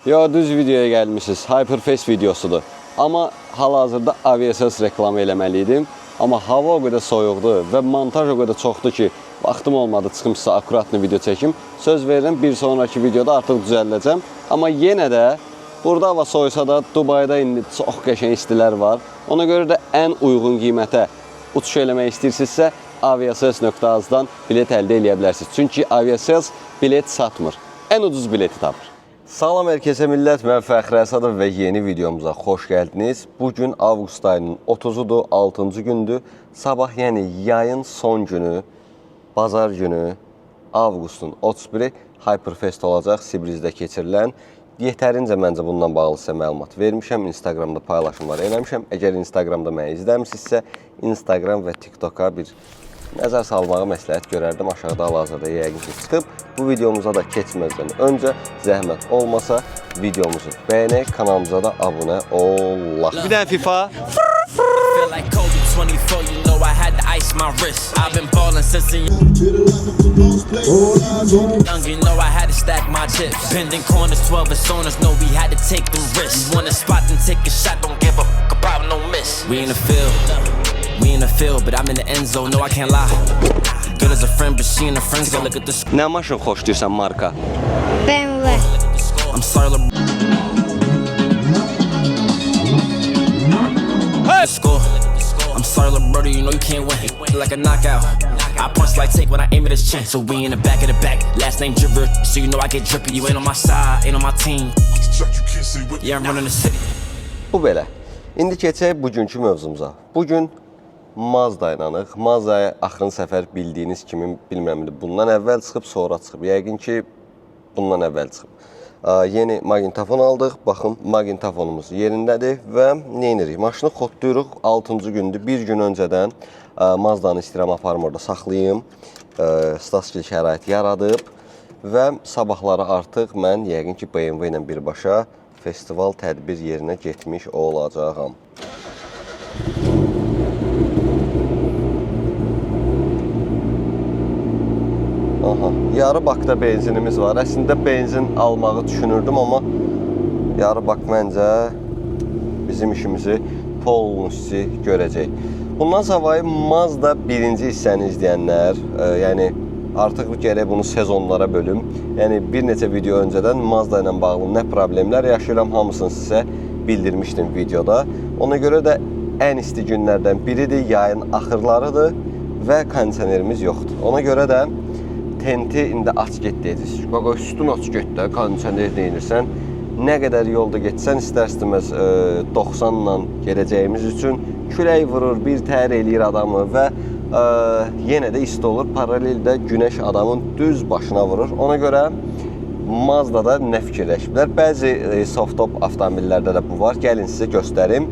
Ya düz videoya gəlmişsiniz. Hyperfest videosudur. Amma hal-hazırda aviasiyas reklamı eləməliydim. Amma hava o qədər soyuqdur və montaj o qədər çoxdur ki, vaxtım olmadı çıxım sizə akuratlı video çəkim. Söz verirəm, bir sonraki videoda artıq düzəldəcəm. Amma yenə də burada hava soyusa da Dubayda indi çox qəşəng istilər var. Ona görə də ən uyğun qiymətə uçuş eləmək istəyirsinizsə, aviasiyas.az-dan bilet əldə edə bilərsiniz. Çünki aviasiyas bilet satmır. Ən ucuz bileti tapır. Salam herkese millət, mən Fəxri Əsadov və yeni videomuza xoş gəldiniz. Bugün avqust ayının 30-udur, 6-cı gündür. Sabah, yəni yayın son günü, bazar günü, avqustun 31-i Hyperfest olacaq, Sibrizdə keçirilən. Yetərincə məncə bundan bağlı sizə məlumat vermişəm, Instagramda paylaşımlar eləmişəm. Əgər Instagramda məni izləmişsinizsə, Instagram və TikToka bir nəzər salmağı məsləhət görərdim. Aşağıda hal-hazırda yəqin ki çıxıb. Bu videomuza da keçməzdən öncə zəhmət olmasa videomuzu bəyənək, kanalımıza da abunə olaq. Bir dənə FIFA. Feel like Kobe 24, you know I had to ice my wrist. I've been ballin' since a young, you know I had to stack my chips. Bending corners, 12 personas, know we had to take them risks. You want a spot and take a shot, don't give a fuck about no miss. We in the field, but I'm in the end zone, no I can't lie. Girl is a friend, but she and her friends go look at this. Nə maşın xoşlayırsan marka? BMW. I'm sorry, Hey! Score. I'm sorry, little brother, you know you can't win. Like a knockout. I punch like take when I aim at his chin. So we in the back of the back. Last name Dripper, so you know I get drippy. You ain't on my side, ain't on my team. Yeah, I'm running the city. Bu belə. İndi keçək bugünkü mövzumuza. Bugün Mazda ilə. Mazda'ya axırın səfər bildiyiniz kimi, bilmirəm, bundan əvvəl çıxıb, sonra çıxıb. Yəqin ki, bundan əvvəl çıxıb. Yeni maqnitofon aldıq. Baxın, maqnitofonumuz yerindədir və nə edirik? Maşını xodlayırıq 6-cı gündür. Bir gün öncədən Mazda'nı istəyirəm aparım orada saxlayayım. Staskil şərait yaradıb və sabahları artıq mən yəqin ki, BMW ilə birbaşa festival tədbir yerinə getmiş olacağam. Aha, yarı bakda benzinimiz var. Əslində benzin almağı düşünürdüm, amma yarı bak məncə bizim işimizi polnusi görəcək. Bundan savayı Mazda birinci hissəni izləyənlər, yəni artıq gərək bunu sezonlara bölüm. Yəni bir neçə video öncədən Mazda ilə bağlı nə problemlər yaşayıram, hamısını sizə bildirmişdim videoda. Ona görə də ən isti günlərdən biridir, yayın axırlarıdır və kondisionerimiz yoxdur. Ona görə də tenti indi aç get deyəcəksiniz. Qaqa üstün aç get də, kondisioner deyilirsən. Nə qədər yolda getsən, istər-istəməz 90-la gedəcəyimiz üçün külək vurur, bir təhər eləyir adamı və yenə də isti olur. Paraleldə günəş adamın düz başına vurur. Ona görə Mazda'da nə fikirləşiblər? Bəzi soft-top avtomobillərdə də bu var. Gəlin sizə göstərim.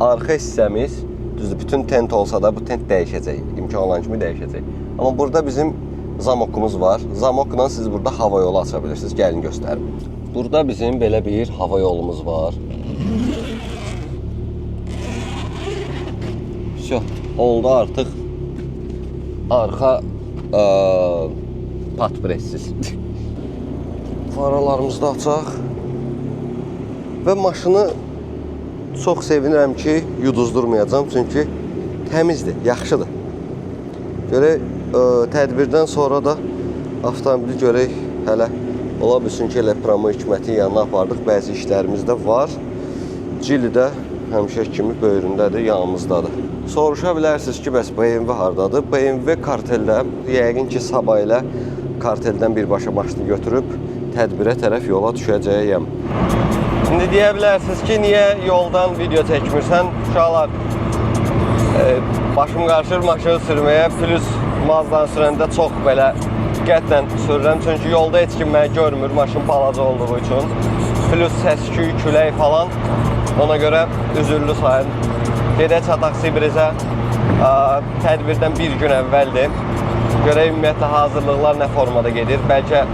Arxa hissəmiz, düzdür, bütün tent olsa da bu tent dəyişəcək. İmkan olan kimi dəyişəcək. Amma burada bizim zamokumuz var. Zamokla siz burada hava yolu aça bilirsiniz. Gəlin göstərim. Burada bizim belə bir hava yolumuz var. Oldu artıq arxa patpressiz. Faralarımızı da açaq. Və maşını çox sevinirəm ki, yuduzdurmayacağım. Çünki təmizdir, yaxşıdır. Görək, tədbirdən sonra da avtomobili görək, hələ ola bilsin ki, elə promo hikmətin yanına apardıq. Bəzi işlərimiz də var. Cili də həmişə kimi böyründədir, yanımızdadır. Soruşa bilərsiniz ki, bəs BMW hardadır? BMW karteldə, yəqin ki, sabah ilə karteldən birbaşa maşını götürüb tədbirə tərəf yola düşəcəyəm. Şimdi deyə bilərsiniz ki, niyə yoldan video çəkmirsən? Uşaqlar, başım qarışır maşını sürməyə, plus Mazda'nı sürəndə çox belə qətllə sürürəm. Çünki yolda heç kim məni görmür, maşın balaca olduğu üçün. Plus səs-küy, külək falan. Ona görə üzürlü sayın. Gedək çataq Sibrizə. Tədbirdən bir gün əvvəldir. Görək ümumiyyətlə hazırlıqlar nə formada gedir. Bəlkə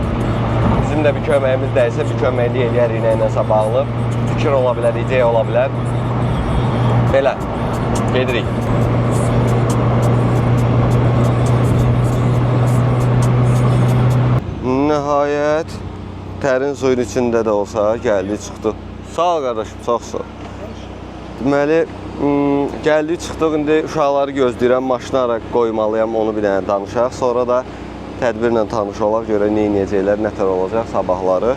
bizim də bir köməyimiz dəysə, bir köməkli eləyərik nəyinəsə bağlı. Fikir ola bilər, ideya ola bilər. Belə, gedirik. Nəhayət Tərin suyun içində də olsa gəldi, çıxdı. Sağ ol qardaşım, çox sağ ol. Deməli, gəldi, çıxdıq. İndi uşaqları gözləyirəm, maşını ara qoymalıyam, onu bir dənə danışaq. Sonra da tədbirlə tanış olaq, görə nə edəcəklər, nə tər olacaq sabahları.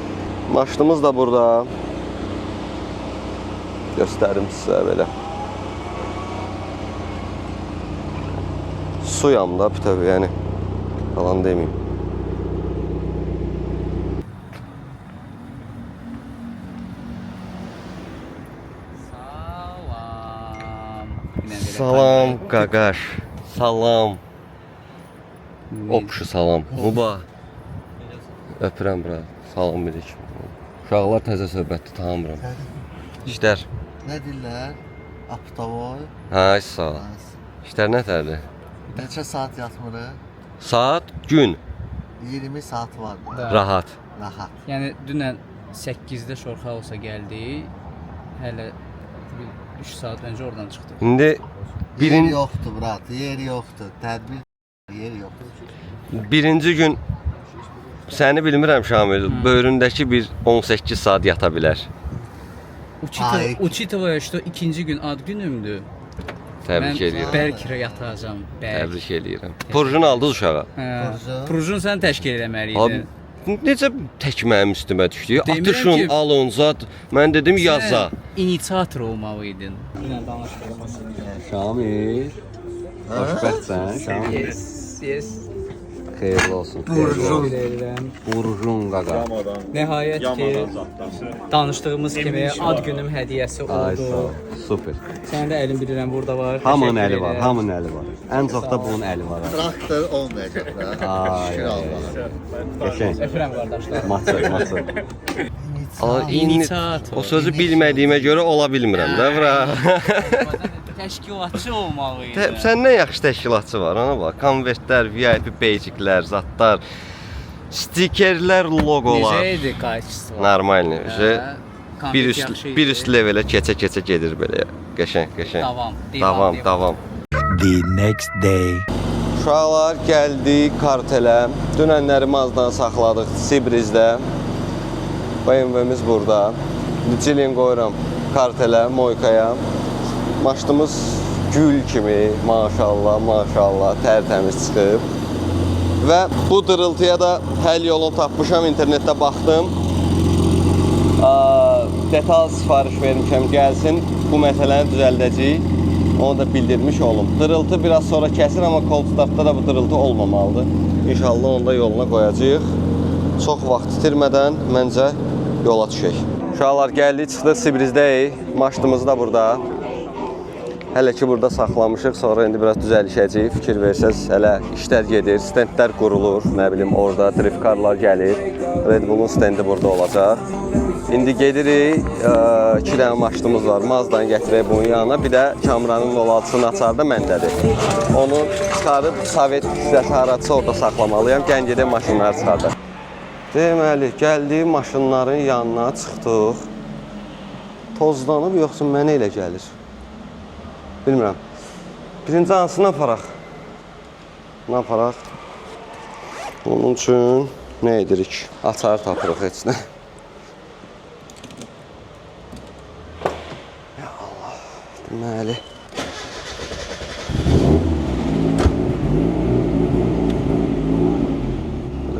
Maşınımız da burada. Göstərim sizə belə. Suyam da, təbii, yəni, falan deməyim. Salam qaqaş, salam. Opşu salam. Muba. Öpürəm bura. Salam bilik. Uşaqlar təzə söhbətdir, tanımıram. İşlər. Nə deyirlər? Aptavoy. Hə, sağ ol. İşlər nətərdir? Neçə saat yatmırıq? Saat, gün. 20 saat var. Rahat. Rahat. Yəni dünən 8-də Şorxa olsa gəldik. Hələ 3 saat öncə oradan çıxdıq. İndi Yer yoxdur, brat. Yer yoxdur. Tədbir yer yoxdur. birinci gün səni bilmirəm Şamil, böyründəki bir 18 saat yata bilər. Учитывая, что ikinci gün ad günümdür. Təbrik edirəm. Bəlkə yatacağam. Təbrik edirəm. Purjun aldınız uşağa. Purjun sən təşkil eləməli Abi, idin. necə tək mənim üstümə düşdü? Demirəm Atışın, ki- alın, zat. Mən dedim yaza. İnisiator olmalı idin. Dünən danışdığımız. Şamil. Xoşbəxtsən, Şamil. Yes. Xeyirli olsun. Purjun qaqa. Nəhayət ki, danışdığımız kimi ad günüm hədiyyəsi Ay sağ ol. oldu. Super. Sənin də əlin bilirəm burada var. Hamının Təşəkkür əli var, edirəm. hamının əli var. Ən çox da bunun əli var. Traktor olmayacaq da. Ay. Qəşəng. Öpürəm qardaşlar. Maçı. İnisiator. O sözü bilmədiyimə görə ola bilmirəm də bura. Təşkilatçı olmalı idi. Səndən yaxşı təşkilatçı var, ona bax. Konvertlər, VIP beyciklər, zatlar, stikerlər, loqolar. Necə idi kачество? Normalni. Konfet Bir üst levelə keçə gedir belə. Qəşəng. Davam. The next day. Uşaqlar gəldi kartelə. Dünənləri Mazdan saxladıq Sibrizdə. BMW-miz burada. Cilin qoyuram kartelə, Moykaya. Maşınımız gül kimi, maşallah, tərtəmiz çıxıb. Və bu dırıltıya da həll yolunu tapmışam, internetdə baxdım. Detal sifariş vermişəm, gəlsin, bu məsələni düzəldəcəyik. Onu da bildirmiş olum. Dırıltı biraz sonra kəsir, amma cold startda da bu dırıltı olmamalıdır. İnşallah onu da yoluna qoyacağıq. Çox vaxt itirmədən məncə yola düşək. Uşaqlar gəldik, çıxdıq Sibrizdəyik. Maşınımız da burada. Hələ ki burada saxlamışıq, sonra indi biraz düzəlişəcəyik. Fikir versəz, hələ işlər gedir, stendlər qurulur, nə bilim orada drifkarlar gəlir. Red Bull'un stendi burada olacaq. İndi gedirik, 2 dənə maşınımız var, Mazdan gətirək bunun yanına. Bir də Kamranın 06'sının açarı da məndədir. Onu çıxarıb Sovet zəsarətçi orada saxlamalıyam, gən gedək maşınları çıxardıq. Deməli, gəldik maşınların yanına çıxdıq. Tozlanıb yoxsa mənə elə gəlir? Bilmirəm. Birinci hansını aparaq? Nə aparaq? Onun üçün nə edirik? Açar tapırıq heç nə. Ya Allah. Deməli.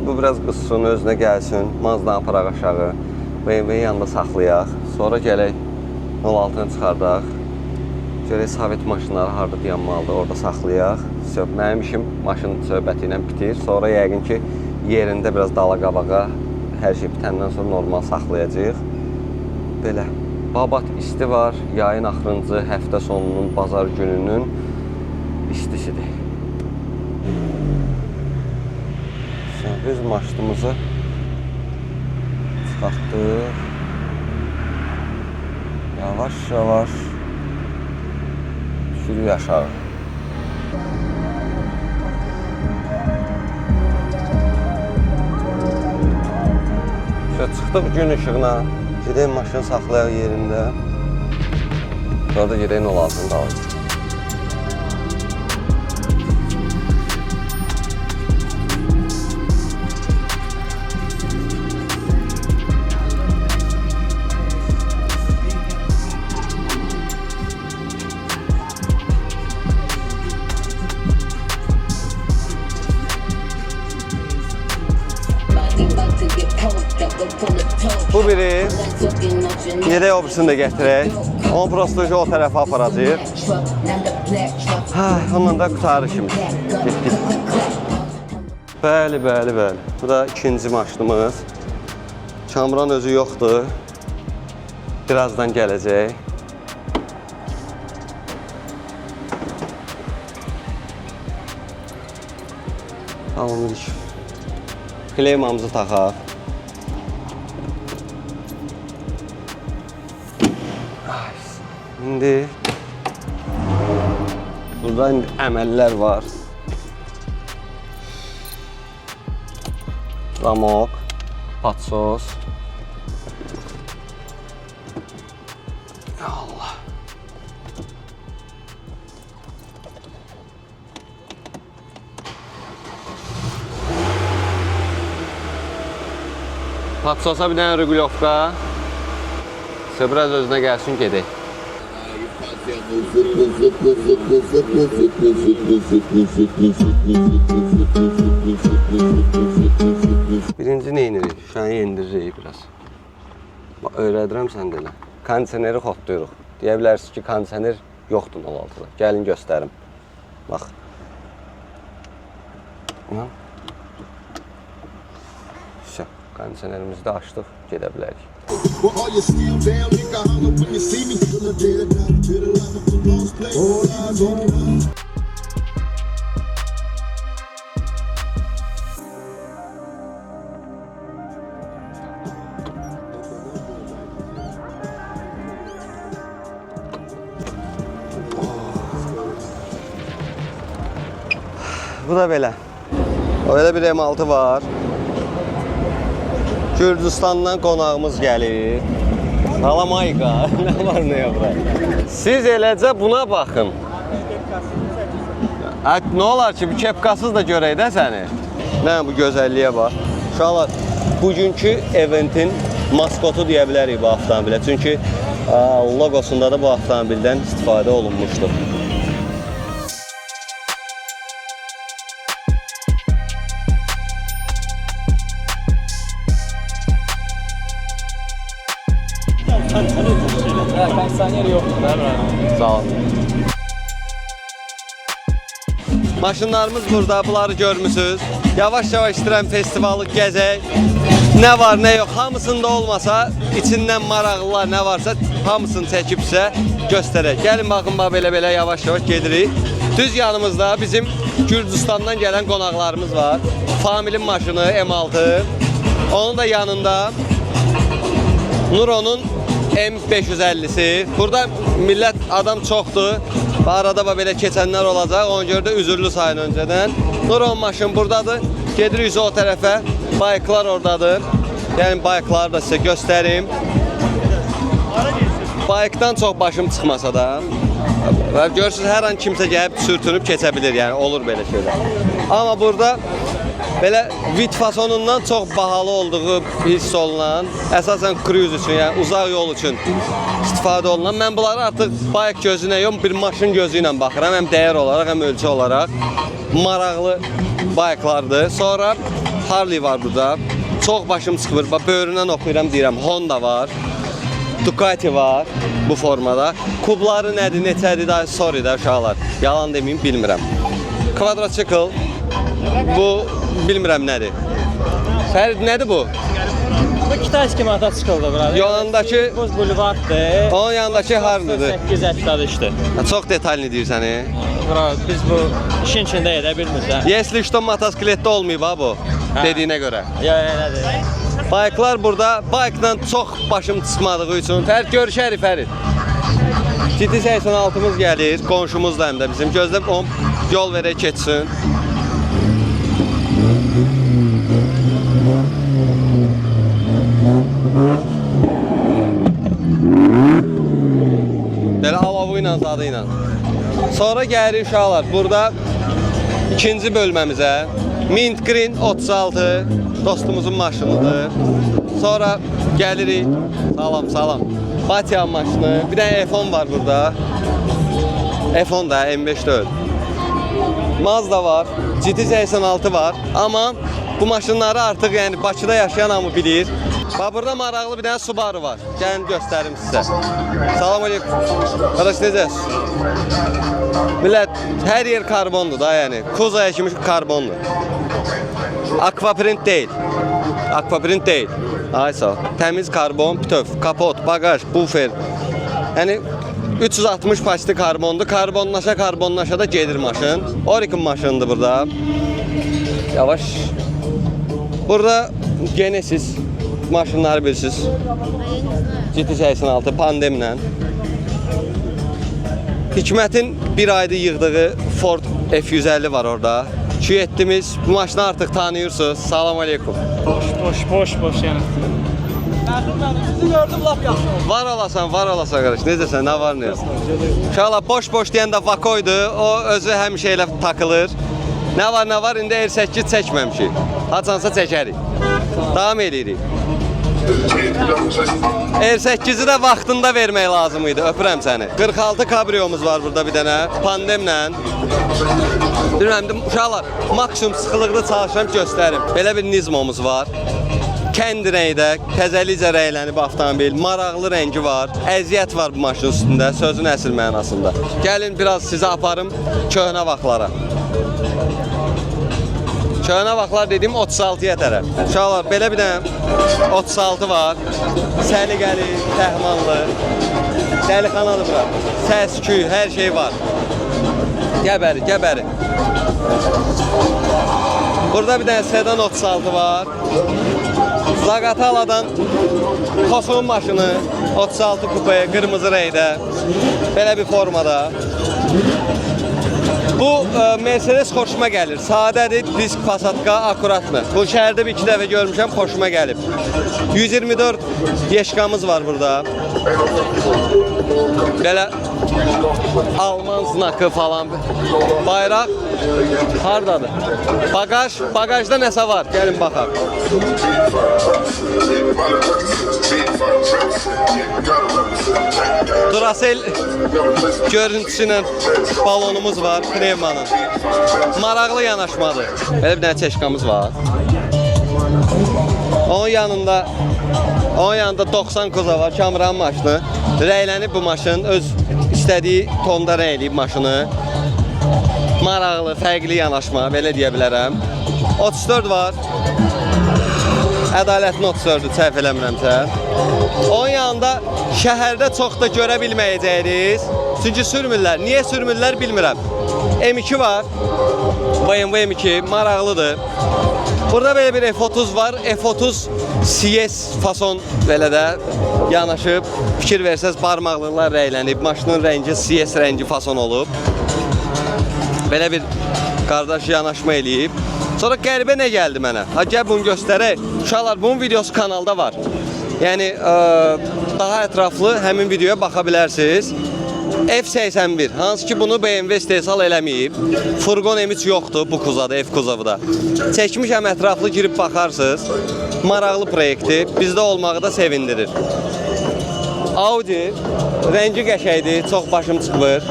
Bu biraz qızsın, özünə gəlsin. Mazdan aparaq aşağı. BMW-nin yanında saxlayaq. Sonra gələk 06'ını çıxardaq. Görək Sovet maşınları harada dayanmalıdır, orada saxlayaq. Mənim işim maşın söhbəti ilə bitir. Sonra yəqin ki, yerində biraz dala-qabağa hər şey bitəndən sonra normal saxlayacağıq. Belə. Babat isti var. Yayın axırıncı həftə sonunun, bazar gününün istisidir. Biz maşınımızı çıxartdıq. Yavaş. Düşürük aşağı. Çıxdıq gün işığına. Gedək maşını saxlayaq yerində. Sonra da gedək 06'ını da alırıq. Yedək obrisini də gətirək. Onu prostoju o tərəfə aparacaq. Onunla da qutarı işimiz. Getdik. Bəli. Bu da ikinci maşınımız. Kamran özü yoxdur. Birazdan gələcək. Alınırıq. Kleymamızı taxaq. İndi burada əməllər var. Zamok, patsos. Allah. Patsosa bir dənə Rugulyovka. Biraz özünə gəlsin, gedək. Birinci neyinirik? Şəni yendiririk biraz. Öyrədirəm sən də elə. Kondisioneri xotlayırıq. Deyə bilərsiniz ki, kondisioner yoxdur 06-da. Gəlin göstərim. Bax. Kondisionerimizi də açdıq, gedə bilərik. Bu da belə. Öyle bir M6 var. Gürcüstandan qonağımız gəlir. Salam ayqa. Nə var nə yox bura? Siz eləcə buna baxın. Nə olar ki, bir kepkasız da görək də səni. Nə bu gözəlliyə bax. Uşaqlar, bugünkü eventin maskotu deyə bilərik bu avtomobilə. Çünki logosunda da bu avtomobildən istifadə olunmuşdur. Kondisioner yoxdur. Sağ olun. Maşınlarımız burada, bunları görmüsünüz. Yavaş-yavaş istəyirəm festivalı gəzək. Nə var, nə yox, hamısında olmasa, içindən maraqlılar nə varsa, hamısını çəkib sizə göstərək. Gəlin, baxın, belə yavaş-yavaş gedirik. Düz yanımızda bizim Gürcüstandan gələn qonaqlarımız var. Familin maşını M6. Onun da yanında Nuro'nun M550'si. Burada millət adam çoxdur. Arada belə keçənlər olacaq. Ona görə də üzürlü sayın öncədən. Nuro'nun maşını buradadır. Gedirik o tərəfə. Bayıqlar oradadır. Yəni bayıqları da sizə göstərim. Bayıqdan çox başım çıxmasa da. Görürsünüz, hər an kimsə gəlib sürtünüb keçə bilir. Yəni olur belə şeylər. Amma burada belə vid fasonundan çox bahalı olduğu hiss olunan, əsasən cruise üçün, yəni uzaq yol üçün istifadə olunan. Mən bunları artıq bayıq gözü ilə yox, bir maşın gözü ilə baxıram. Həm dəyər olaraq, həm ölçü olaraq. Maraqlı bayıqlardır. Sonra Harley var burada. Çox başım çıxmır. Böyründən oxuyuram, deyirəm. Honda var. Ducati var bu formada. Kubları nədir, neçədir də, sorry da uşaqlar. Yalan deməyim, bilmirəm. Quadricycle. Bu bilmirəm nədir. Fərid, nədir bu? Bu Kitayski motosikildir burada. Yanındakı Buz bulvarddır. Onun yanındakı Harley'dir. 883'dür. Çox detallı deyirsən. Biz bu işin içində edə bilmirik. Yesli что motosikletdə olmayıb ha bu. Dediyinə görə. Nədir? Bayıqlar burada. Bayıqla çox başım çıxmadığı üçün. Fərid, görüşərik Fərid. GT 86'mız gəlir. Qonşumuz da həm də bizim. Gözləb o yol verək keçsin. Belə alovu ilə, zadı ilə. Sonra gəlirik uşaqlar. Burada ikinci bölməmizə. Mint Green 36 dostumuzun maşınıdır. Sonra gəlirik. Salam. Batyan maşını. Bir dənə F10 var burada. F10 da M5 deyil. Mazda var. GT 86 var. Amma Bu maşınları artıq yəni Bakıda yaşayan hamı bilir. Bax burada maraqlı bir dənə Subaru var. Gəlin göstərim sizə. Salam aleyküm. Qardaş necəsiz? Millət hər yer karbondur da yəni. Kuzaya kimi karbondur. Aquaprint deyil. Aquaprint deyil. Ay sağ ol. Təmiz karbon, bütöv, kapot, bagaj, bufer. Yəni 360 pasti karbondur. Karbonlaşa da gedir maşın. Oricon maşındır burada. Yavaş. Burada Genesis maşınları bilirsiniz. GT86 pandemlə. Hikmətin bir ayda yığdığı Ford F150 var orada. Q7'miz bu maşını artıq tanıyırsınız. Salam aleyküm. Boş yəni. Sizi gördüm lap yaxşı oldu. Var olasan qardaş. Necəsən? Nə var, nə yox? İnşallah boş deyəndə Vakoydu. O özü həmişə elə takılır. Nə var? İndi R8 çəkməmişik. Haçansa çəkərik. Davam edirik. R8'i də vaxtında vermək lazım idi. Öpürəm səni. 46 kabriomuz var burada bir dənə. Pandemlə. Bilməm, uşaqlar, maksimum sıxılıqda çalışıram göstərim. Belə bir Nizmomuz var. Kənd rəngdə, təzəlicə rənglənib avtomobil, maraqlı rəngi var, əziyyət var bu maşının üstündə, sözün əsl mənasında. Gəlin biraz sizi aparım köhnə vaxtlara. Köhnə vaxtlar dediyim 36-ya tərəf. Uşaqlar, belə bir dənə 36 var, səliqəli, təhmanlı, dəlixanalı bura, səs-küy, hər şey var. Gəbəri. Burada bir dənə sedan 36 var. Zaqataladan Kosun maşını 36 kupe, qırmızı rəngdə, belə bir formada. Bu Mercedes xoşuma gəlir. Sadədir, disk pasatka, akuratlı. Bu şəhərdə bir iki dəfə görmüşəm, xoşuma gəlib. 124 yeşkamız var burada. Belə Alman znakı falan. Bayraq hardadır? Bagajda nəsə var? Gəlin baxaq. Duracell görüntüsüyle balonumuz var, pnevmanın. Maraqlı yanaşmadır. Belə bir dənə çeşkamız var. Onun yanında 90 kuza var, Kamran maşını. Rəylənib bu maşın, öz istədiyi tonda rəyləyib maşını. Maraqlı, fərqli yanaşma, belə deyə bilərəm. 34 var. Ədalətli 34-dür, səhv eləmirəmsə. Onun yanında şəhərdə çox da görə bilməyəcəksiniz. Çünki sürmürlər. Niyə sürmürlər bilmirəm. M2 var. BMW M2 maraqlıdır. Burada belə bir F30 var. F30 CS fason belə də yanaşıb. Fikir versəz barmaqlıqlar rəylənib. Maşının rəngi CS rəngi fason olub. Belə bir qardaş yanaşma eləyib. Sonra qəribə nə gəldi mənə? Gəl bunu göstərək. Uşaqlar, bunun videosu kanalda var. Yəni daha ətraflı həmin videoya baxa bilərsiniz. F81, hansı ki bunu BMW istehsal eləməyib. Furgon M3 yoxdur bu kuzada, F kuzavıda. Çəkmişəm, ətraflı girib baxarsınız. Maraqlı proyekti, bizdə olmağı da sevindirir. Audi, rəngi qəşəkdir, çox başım çıxmır.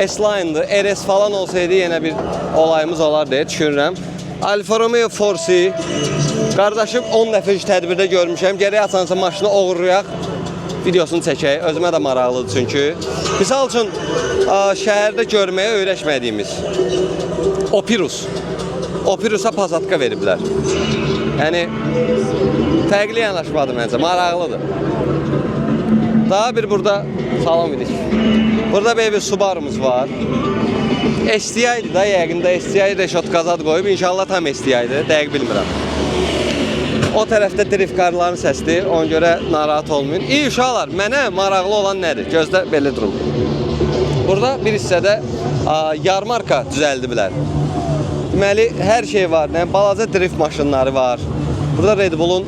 S-Line'dır, RS falan olsaydı yenə bir olayımız olar deyə düşünürəm. Alfa Romeo Force, qardaşım 10 dəfə tədbirdə görmüşəm. Gərək açansa maşını oğurlayaq, videosunu çəkək. Özümə də maraqlıdır çünki. Misal üçün, şəhərdə görməyə öyrəşmədiyimiz Opirusa pasatka veriblər. Yəni, fərqli yanaşmadır məncə, maraqlıdır. Daha bir burada, salam edik. Burada belə bir Subaru'muz var. STI'dir da, yəqin də STI reşot qazad qoyub. İnşallah tam STI'dir, dəqiq bilmirəm. O tərəfdə driftkarların səsidir, ona görə narahat olmayın. İyi uşaqlar, mənə maraqlı olan nədir? Gözdə belə durum. Burada bir hissədə yarmarka düzəldiblər. Deməli, hər şey var. Balaca drift maşınları var. Burada Red Bull'un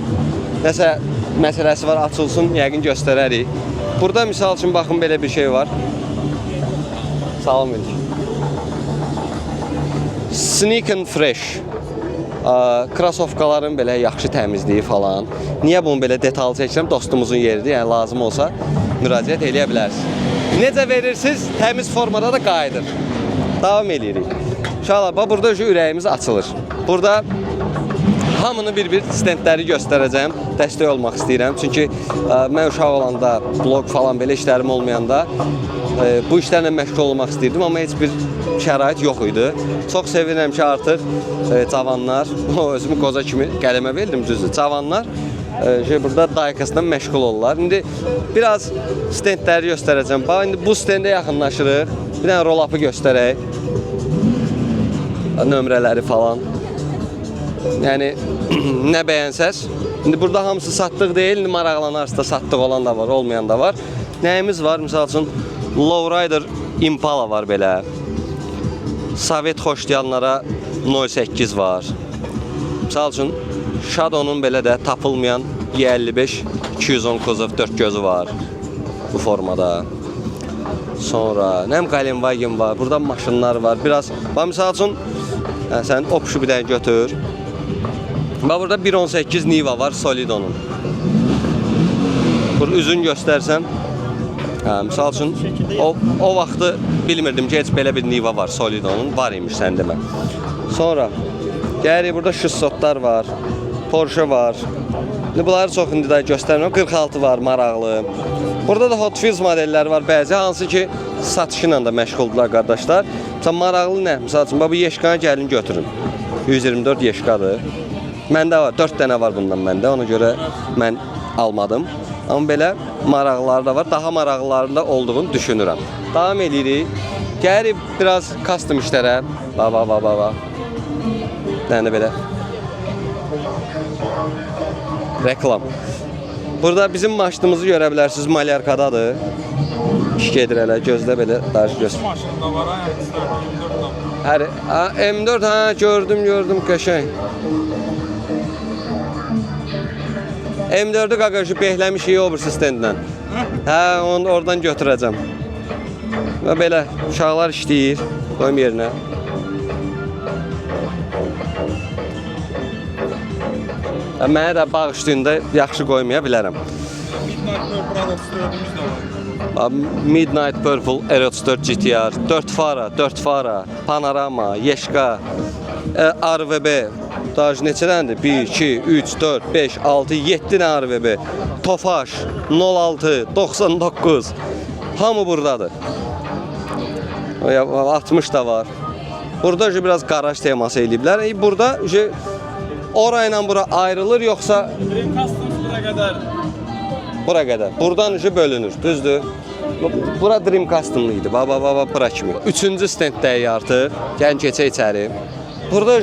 nəsə məsələsi var, açılsın, yəqin göstərərik. Burada misal üçün, baxın, belə bir şey var. Salam edik. Sneak and Fresh. Krasovkaların belə yaxşı təmizliyi falan. Niyə bunu belə detallı çəkirəm? Dostumuzun yeridir, yəni lazım olsa müraciət eləyə bilərsiniz. Necə verirsiniz? Təmiz formada da qayıdır. Davam edirik. Uşaqlar, burada ürəyimiz açılır. Burada hamını bir stendləri göstərəcəm, dəstək olmaq istəyirəm. Çünki mən uşaq olanda, blog falan belə işlərim olmayanda bu işlərlə məşğul olmaq istəyirdim, amma heç bir şərait yox idi. Çox sevinirəm ki, artıq cavanlar, özümü qoca kimi qələmə verdim düzdür, cavanlar burada daykasından məşğul olurlar. İndi biraz stendləri göstərəcəm. Bax, indi bu stendə yaxınlaşırıq. Bir dənə roll-up'ı göstərək. Nömrələri falan. Yəni, nə bəyənsəz. İndi burada hamısı satdıq deyil, indi maraqlanarsa satdıq olan da var, olmayan da var. Nəyimiz var? Misal üçün, Lowrider Impala var belə. Sovet xoşlayanlara 08 var. Misal üçün, Shadow'nun belə də tapılmayan Y55 210 kuzov 4 gözü var. Bu formada. Sonra, nəm Galenwagen var, burada maşınlar var. Biraz, misal üçün, sən opşu bir dənə götür. Burada 1.18 Niva var Solido'nun. Burada üzün göstərsən. Misal üçün, o vaxtı bilmirdim ki, heç belə bir Niva var Solido'nun. Var imiş sən demə. Sonra, gəlirik, burada Şissotlar var. Porsche var. Bunları çox indi də göstərmirəm. 46 var, maraqlı. Burada da Hot Wheels modelləri var bəzi, hansı ki, satışı ilə də məşğuldular qardaşlar. Məsələn, maraqlı nə? Misal üçün, bu Yeşkanı gəlin götürün. 124 Yeşkadır. Məndə var, 4 dənə var bundan məndə, ona görə mən almadım. Amma belə maraqlıları da var, daha maraqlılarında olduğunu düşünürəm. Davam edirik. Gəlirik biraz custom işlərə. Bax. Dənə belə. Reklam. Burada bizim maşınımızı görə bilərsiniz, Malyarkadadır. İş gedir elə, gözlə belə darış göstər. Maşında var, M4, gördüm, qəşəng. M4'ü qaqaşı behləmişik o bir sistemdən. Onu oradan götürəcəm. Və belə, uşaqlar işləyir, qoyum yerinə. Mənə də bağışlayında yaxşı qoymaya bilərəm. Midnight Purple R34 GTR, 4 fara, Panorama, Yeşka, RVB. Daha neçə dənədir? 1, 2, 3, 4, 5, 6, 7 dənə RVB. Tofaş, 06, 99. Hamı buradadır. 60 da var. Burada biraz garaj teması eləyiblər. Burada orayla bura ayrılır, yoxsa bura qədər. Buradan bölünür, düzdür? Bura Dream Custom idi. Bura kimi. 3-cü stenddəyik artıq. Gəlin keçək içəri. Burada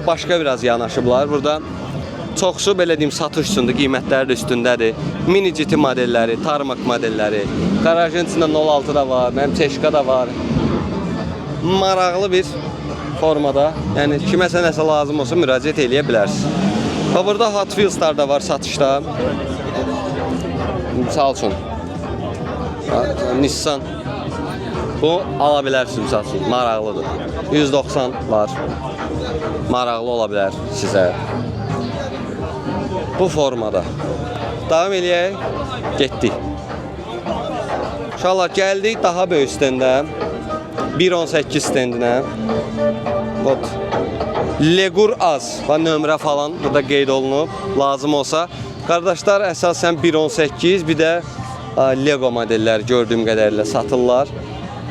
başqa biraz yanaşıblar. Burada çoxsu belə deyim satış üçündür, qiymətləri də üstündədir. Mini GT modelləri, Tarmac modelləri, garajın içində 06 da var, mənim Çeşka da var. Maraqlı bir formada, yəni kiməsə nəsə lazım olsa müraciət eləyə bilərsiniz. Burada Hot Wheels'lar da var satışda. Misal üçün, Nissan. Bu ala bilərsiniz, misal üçün, maraqlıdır. 190 var. Maraqlı ola bilər sizə. Bu formada. Davam eləyək. Getdik. İnşallah gəldik daha böyük stendə. 1.18 stendinə. Legur az. Nömrə falan burada qeyd olunub. Lazım olsa. Qardaşlar əsasən 1.18 bir də Lego modellər gördüyüm qədərilə satırlar.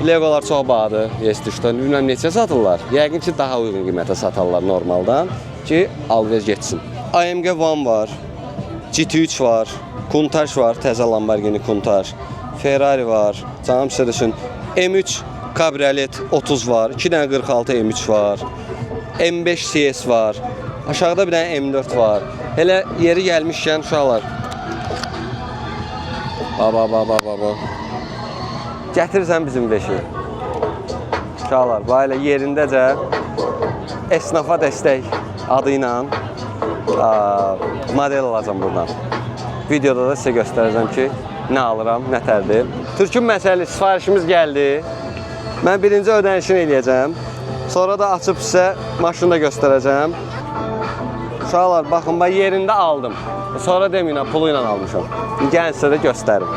Legolar çox bahadır, bilməm neçə satırlar. Yəqin ki, daha uyğun qiymətə satarlar normaldan ki, alvez getsin. AMG One var, GT3 var, Countach var, təzə Lamborghini Countach, Ferrari var, canım sizə düşün, M3 Cabriolet 30 var, 2 dənə 46 M3 var, M5 CS var, aşağıda bir dənə M4 var. Elə yeri gəlmişkən uşaqlar. Baba. Gətirirsən bizim beşi. Uşaqlar, bu ailə yerindəcə esnafa dəstək adı ilə model alacam buradan. Videoda da sizə göstərəcəm ki, nə alıram, nə tərdir. Türkün məsəli sifarişimiz gəldi. Mən birinci ödənişini eləyəcəm. Sonra da açıb sizə maşını da göstərəcəm. Uşaqlar, baxın, ben yerində aldım. Sonra deməyin, pulu ilə almışam. Gəlin sizə də göstərim.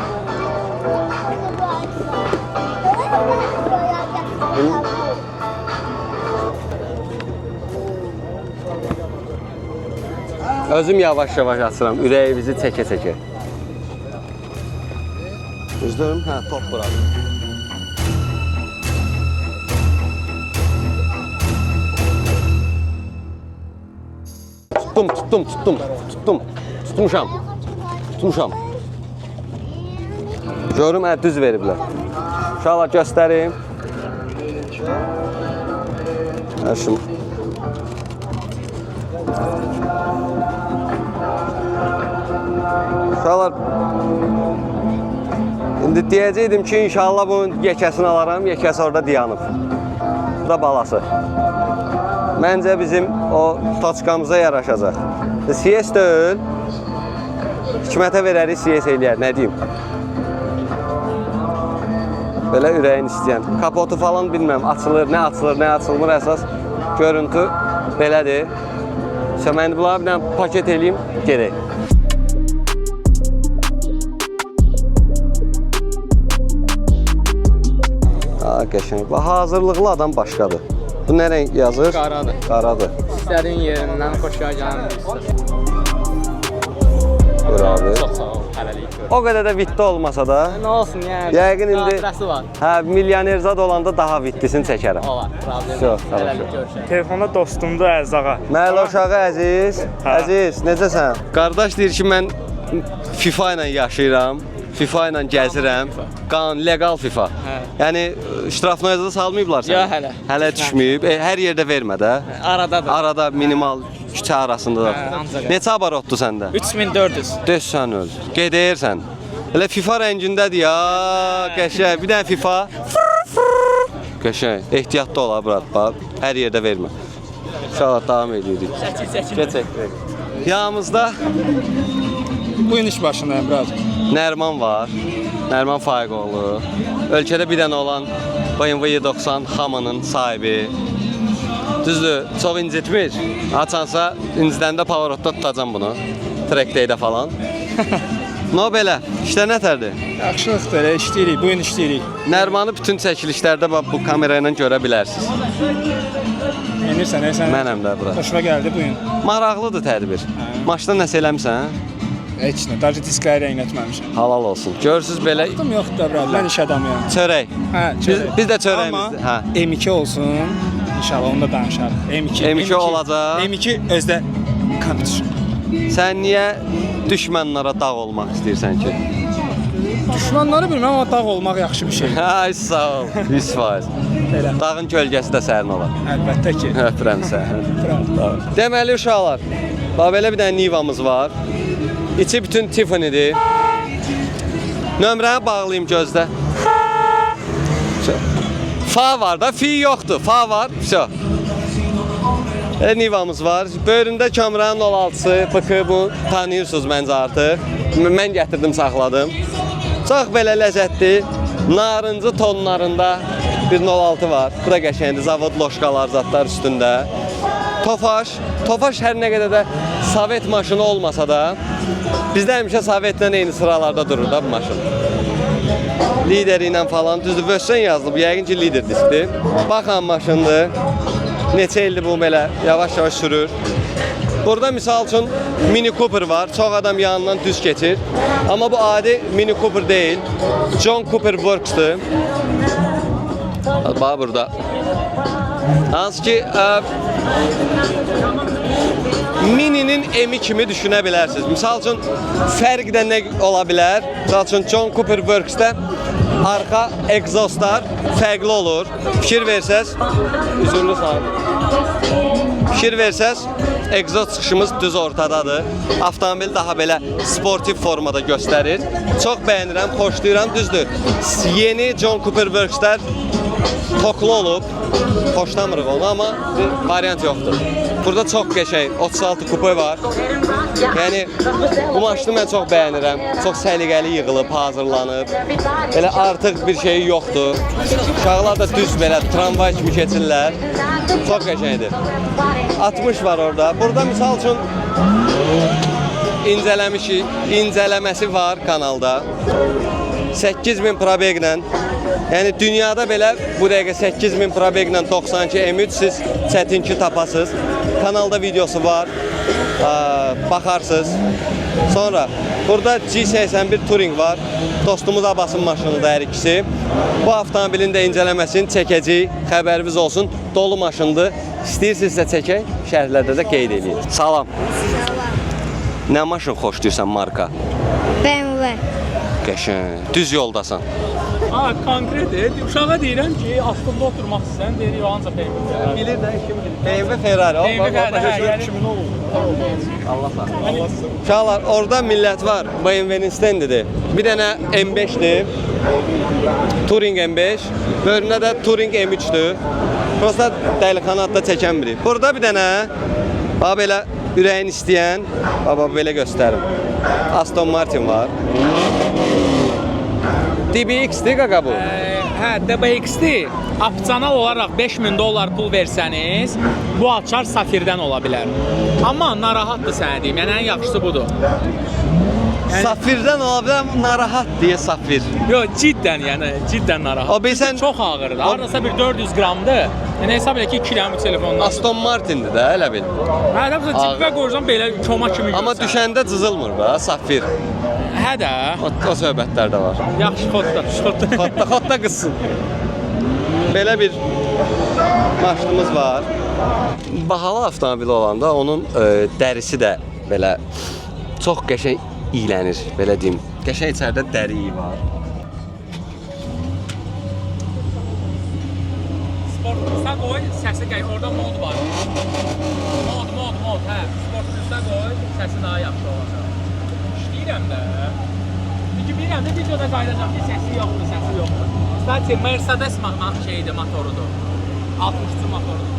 Özüm yavaş-yavaş açıram, ürəyimizi çəkə-çəkə. Düzdürüm? Hə, top buradı. Tutmuşam. Görüm, düz veriblər. Uşaqlar göstərim. Şimdi. Uşaqlar, indi deyəcəkdim ki, inşallah bunun yekəsini alaram, yekəsi orada dayanıb. Bu da balası. Məncə bizim o toçkamıza yaraşacaq. CS deyil, hikmətə verərik, CS eləyər, nə deyim? Belə ürəyin istəyən. Kapotu falan bilməm, açılır, nə açılmır əsas. Görüntü belədir. Mən bunları bir dənə paket eləyim, gedək. Qəşəng. Hazırlıqlı adam başqadır. Bu nə renk yazır? Qaradır. Qaradır. İstədiyin yerindən xoşuna gələn bir Bravo. Çox sağ ol, hələlik. O qədər də vitdə olmasa da. Nə olsun yəni? Yəqin indi Adresi var. hə, milyonerzad olanda daha vittisini çəkərəm. O var, problem. Çox, sağ ol. Hələlik görüşək. Telefonda dostumdur Əzağa. Məhəllə uşağı Əziz. Hə. Əziz, necəsən? Qardaş deyir ki, mən FIFA ilə yaşayıram. FIFA ilə gəzirəm. Legal FIFA. Hə. Yəni ştrafına yazıda salmayıblar səni? Yox, hələ. Hələ düşməyib. Hər yerdə vermə də. Aradadır. Arada minimal küçə arasında da. ancaq. Neçə abarotdur səndə? 3400. Desən öl. Gedəyirsən. Elə FIFA rəngindədir ya. Qəşəng. Bir dənə FIFA. Qəşəng. Ehtiyatlı ol ha, brat. Bax, hər yerdə vermə. İnşallah davam edirik. Çəkil. Keçək. Yanımızda Bugün iş başındayım biraz. Nərman var. Nərman Faiqoğlu. Ölkədə bir dənə olan BMW 90 Hamının sahibi. Düzdür, çox incitmir. Açansa incitəndə Powerotda tutacam bunu. Track Day-də falan. No belə, işlər nətərdir? Yaxşılıqdır, elə işləyirik, bugün işləyirik. Nərmanı bütün çəkilişlərdə bu kamera ilə görə bilərsiniz. Yenirsən, sən. Mənəm də bura. Xoşuma gəldi bugün. Maraqlıdır tədbir. Maçda nəsə eləmisən? Heç nə, daha diskləri rəngətməmişəm. Halal olsun. Görürsüz belə Vaxtım yoxdur da, bura. Mən iş adamıyam. çörək. Hə, Biz də çörəyimizdir. Hə. Amma M2 olsun, inşallah onu da danışarıq. M2 olacaq. M2 özdə kompüter. Sən niyə düşmənlərə dağ olmaq istəyirsən ki? Düşmanları bilməm, amma dağ olmaq yaxşı bir şey. Ay sağ ol. 100%. Belə. Dağın kölgəsi də sərin olar. Əlbəttə ki. Öpürəm səni. Bravo. Deməli uşaqlar, bax belə bir dənə Nivamız var. İçi bütün Tiffany'dir. Nömrəni bağlayayım gözdə. Fa var da, fi yoxdur. Fa var, vəsə. Nivamız var. Böyründə Kamranın 06-sı, bıkı bu tanıyırsınız məncə artıq. Mən gətirdim, saxladım. Çox belə ləzzətli, narıncı tonlarında bir 06 var. Bu da qəşəngdir, zavod loşkalar, zatlar üstündə. Tofaş hər nə qədər də Sovet maşını olmasa da, bizdə həmişə Sovetlə eyni sıralarda durur da bu maşın. Lideri ilə falan, düzdür, Vössən yazılıb, yəqin ki lider diskdir. Baxan maşındır. Neçə ildir bu belə yavaş-yavaş sürür. Burada misal üçün Mini Cooper var. Çox adam yanından düz keçir. Amma bu adi Mini Cooper deyil. John Cooper Works'dır. Bax burada. Hansı ki Mini'nin M kimi düşünə bilərsiniz. Misal üçün fərq də nə ola bilər? Misal üçün John Cooper Works'də arxa egzostlar fərqli olur. Fikir versəz, üzürlü sahibi. Fikir versəz, egzoz çıxışımız düz ortadadır. Avtomobil daha belə sportiv formada göstərir. Çox bəyənirəm, xoşlayıram, düzdür. Yeni John Cooper Works'lər toklu olub. Xoşlamırıq onu, amma bir variant yoxdur. Burada çox qəşəng 36 kupe var. Yəni bu maşını mən çox bəyənirəm. Çox səliqəli yığılıb, hazırlanıb. Belə artıq bir şey yoxdur. Uşaqlar da düz belə tramvay kimi keçirlər. Çox qəşəngdir. 60 var orada. Burada misal üçün incələməsi var kanalda. 8000 probeglə. Yəni dünyada belə bu dəqiqə 8000 probeglə 92 M3 siz çətin ki tapasınız. Kanalda videosu var. Baxarsınız. Sonra burada G81 Touring var. Dostumuz Abbasın maşınıdır hər ikisi. Bu avtomobilin də incələməsini çəkəcəyik. Xəbəriniz olsun. Dolu maşındır. İstəyirsinizsə çəkək, şərhlərdə də qeyd edin. Salam. Nə maşın xoşlayırsan marka? BMW. Qəşəng. Düz yoldasan. Ha, konkret. Uşağa deyirəm ki, aslında oturmaq istəyirsən, deyir, yoxanca BMW. Bilir də kim bilir. BMW Ferrari. Kimin olur? Allah Allah. Uşaqlar, orada millət var. BMW-nin stendidir. Bir dənə M5-dir. Touring M5. Bölümdə də Touring M3-dür. Prosta dəylikanı adda çəkən biri. Burada bir dənə belə ürəyin istəyən, belə göstərim. Aston Martin var. DBX-dir qaqa bu. Hə, DBX-dir. Opsional olaraq $5000 pul versəniz, bu açar safirdən ola bilər. Amma narahatdır sənə deyim, yəni ən yaxşısı budur. Safirdən ola bilər, narahat deyə safir. Yox, ciddən narahat. O bilsən çox ağırdır. Hardasa bir 400 qramdır. Yəni hesab elə ki 2 km telefondan. Aston Martindir də, elə bil. Hə, də cibə qoyursan belə koma kimi görsən. Amma düşəndə cızılmır da, safir. Hə də. O söhbətlər də var. Yaxşı xodda. Xodda qızsın. Belə bir maşınımız var. Bahalı avtomobil olanda onun dərisi də belə çox qəşəng iylənir, belə deyim. Qəşəng içəridə dəri iyi var. Sport Plus-a qoy, səsi gəl. Orada mod var. Mod, hə. Sport Plus-a qoy, səsi daha yaxşı olacaq. İşləyirəm də. Çünki bilirəm də videoda qayıdacaq ki, səsi yoxdur. Zaten Mercedes motorudur. 63 motorudur.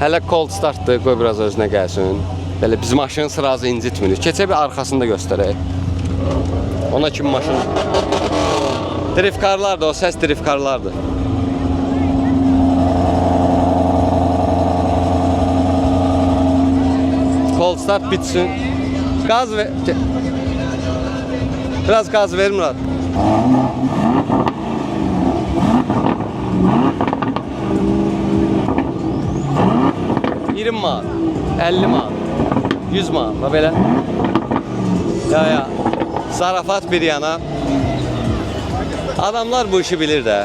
Hələ cold startdır, qoy biraz özünə gəlsin. Belə biz maşını sırası incitmirik. Keçə bir arxasını da göstərək. Ona kimi maşın. Driftkarlardır, o səs driftkarlardır. Cold start bitsin. Gaz ver. Biraz gaz ver Murat. manat, 50 manat, 100 manat və belə. Ya, zarafat bir yana. Adamlar bu işi bilir də.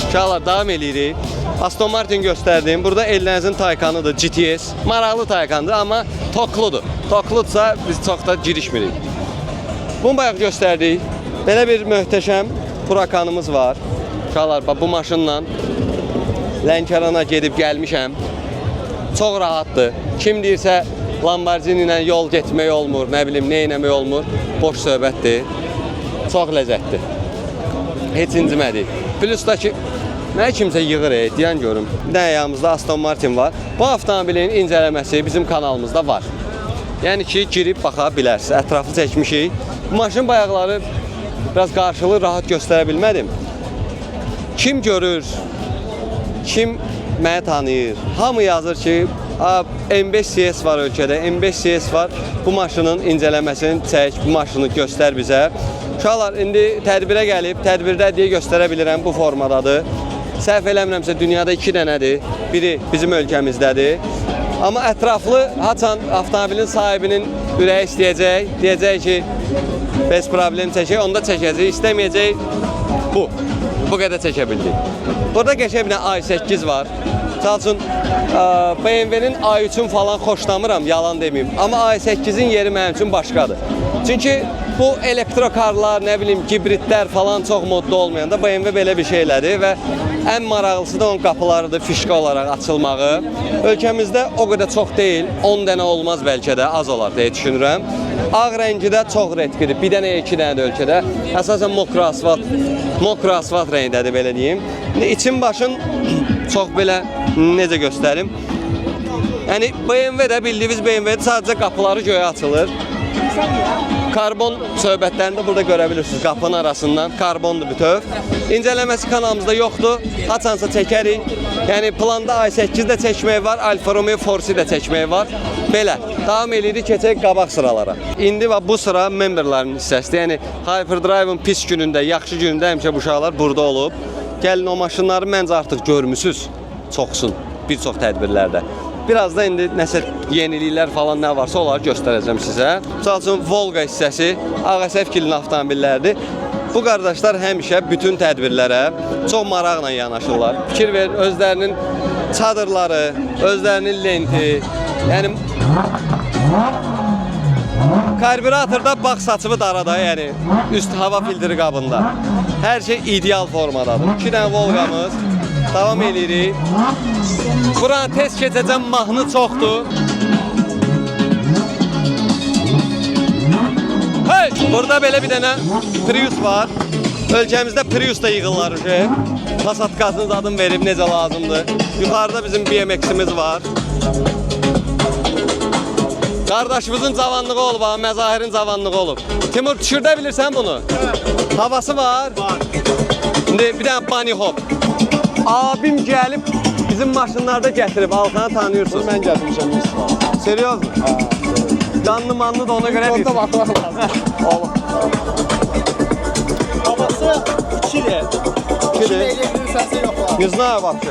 Uşaqlar, davam edirik. Aston Martin göstərdim. Burada Elnəzin Taycanıdır, GTS. Maraqlı Taycandır, amma tokludur. Tokludsa biz çox da girişmirik. Bunu bayaq göstərdik. Belə bir möhtəşəm Huracanımız var. Uşaqlar, bu maşınla Lənkərana gedib gəlmişəm. Çox rahatdır. Kim deyirsə Lamborghini ilə yol getmək olmur, nə bilim, nə etmək olmur. Boş söhbətdir. Çox ləzzətdir. Heç incimədik. Plus da ki, nə kimsə yığır, deyən görüm. Bir dənə yanımızda Aston Martin var. Bu avtomobilin incələməsi bizim kanalımızda var. Yəni ki, girib baxa bilərsiniz. Ətrafı çəkmişik. Bu maşın bayaqları biraz qarşılığı rahat göstərə bilmədim. Kim görür, kim məni tanıyır, hamı yazır ki, M5 CS var ölkədə, M5 CS var. Bu maşının incələməsini çək, bu maşını göstər bizə. Uşaqlar, indi tədbirə gəlib, tədbirdə deyə göstərə bilirəm, bu formadadır. Səhv eləmirəmsə, dünyada 2 dənədir, biri bizim ölkəmizdədir. Amma ətraflı, haçan avtomobilin sahibinin ürəyi istəyəcək, deyəcək ki, bez problem çəkək, onda çəkəcək, istəməyəcək, bu qədər çəkə bildik. Burada qəşəng bir i8 var. Misal üçün, BMW-nin i3-ün falan xoşlamıram, yalan deməyim. Amma i8-in yeri mənim üçün başqadır. Çünki bu elektrokarlar, nə bilim, hibridlər falan çox modda olmayanda BMW belə bir şeylədir və ən maraqlısı da onun qapılarıdır, fişka olaraq açılmağı. Ölkəmizdə o qədər çox deyil, 10 dənə olmaz bəlkə də, az olar deyə düşünürəm. Ağ rəngi də çox redkidir, bir dənə, 2 dənə də ölkədə. Əsasən mokro asfalt rəngdədir, belə deyim. İçin başın çox belə, necə göstərim? Yəni, BMW-də, bildiyiniz BMW-də sadəcə qapıları göyə açılır. Karbon söhbətlərində burada görə bilirsiniz, qapının arasından karbondur bütöv. İncələməsi kanalımızda yoxdur, haçansa çəkərik. Yəni planda i8 də çəkmək var, Alfa Romeo Force də çəkmək var. Belə, davam edirik, keçək qabaq sıralara. İndi bu sıra memberların hissəsidir. Yəni Hyperdrive'ın pis günündə, yaxşı günündə həmişə bu uşaqlar burada olub. gəlin o maşınları məncə artıq görmüsüz çoxsun bir çox tədbirlərdə. Biraz da indi nəsə yeniliklər falan nə varsa onları göstərəcəm sizə. Məsəl üçün Volga hissəsi Ağasəv kilinin avtomobilləridir. Bu qardaşlar həmişə bütün tədbirlərə çox maraqla yanaşırlar. Fikir verin, özlərinin çadırları, özlərinin lenti, yəni karbüratorda bağ saçımı darada, yəni üst hava filtri qabında. Hər şey ideal formadadır. 2 dənə Volqamız. Davam edirik. Buranı tez keçəcəm, mahnı çoxdur. Hey! Burada belə bir dənə Prius var. Ölkəmizdə Prius da yığırlar. Passat qazınız adını verib, necə lazımdır. Yuxarıda bizim BMX-imiz var. Qardaşımızın cavanlığı olub, Məzahirin cavanlığı olub. Timur, düşürdə bilirsən bunu? Havası var. İndi bir dənə bunny hop. Abim gəlib bizim maşınlarda gətirib, Alxanı tanıyırsınız. Mən gətirmişəm Mustafa. Seriyoz mu? Canlı manlı da ona görə deyil. Orada baxmaq lazım. Havası 2'dir. 2'dir elektrik səsi yoxlar. Не знаю вообще.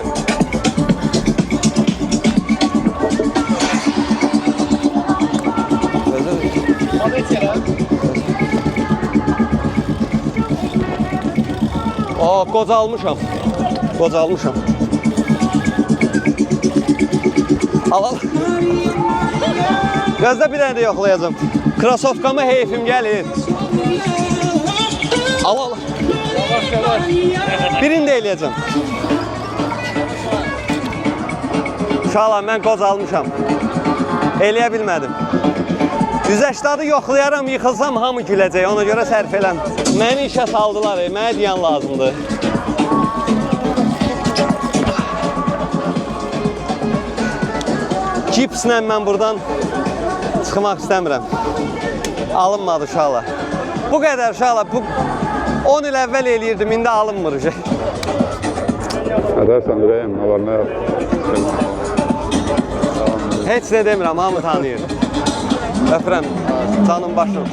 Aa, qocalmışam. Qocalmışam. Al. Gözdə bir dənə də yoxlayacağım. Krasovkama heyfim gəlir. Al. Birini də eləyəcəm. Uşaqlar, mən qocalmışam. Eləyə bilmədim. 180'ı yoxlayaram, yıxılsam hamı güləcək. Ona görə sərf eləm. Məni işə saldılar, mənə deyən lazımdır. Cipslə mən buradan çıxmaq istəmirəm. Alınmadı uşaqlar. Bu qədər uşaqlar. 10 il əvvəl eləyirdim, indi alınmır. Edersen ürəyim, nə var, nə yox. Heç nə demirəm, hamı tanıyır. Öpürəm, canım başım.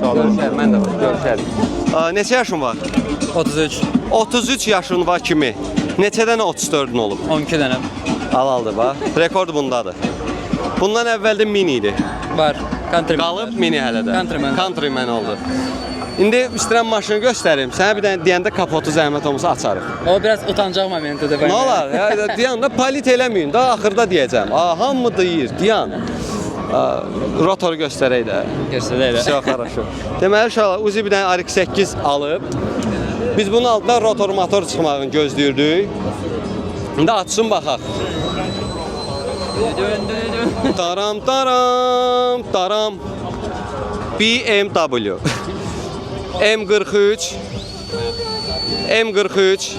Görüşəlim, mən də var, görüşəlim. Neçə yaşın var? 33, 33 yaşın var kimi? Neçə dənə 34'ün olub? 12 dənə Al-aldı bax, rekord bundadır. Bundan əvvəldə mini idi. var. Countryman. Qalıb mini hələ də. Countryman. Countryman oldu. İndi istəyirəm maşını göstərim. Sənə bir dənə deyəndə kapotu zəhmət olmasa açarıq. O biraz utancaq momentidir. Nə olar? Ya, deyəndə palit eləməyin. Daha axırda deyəcəm. Hamı deyir, deyən. Rotoru göstərək də. Göstərək də. Все хорошо. Deməli uşaqlar, Uzi bir dənə RX-8 alıb. Biz bunun altında rotor motor çıxmağını gözləyirdik. İndi açsın baxaq. Taram taram taram. BMW M43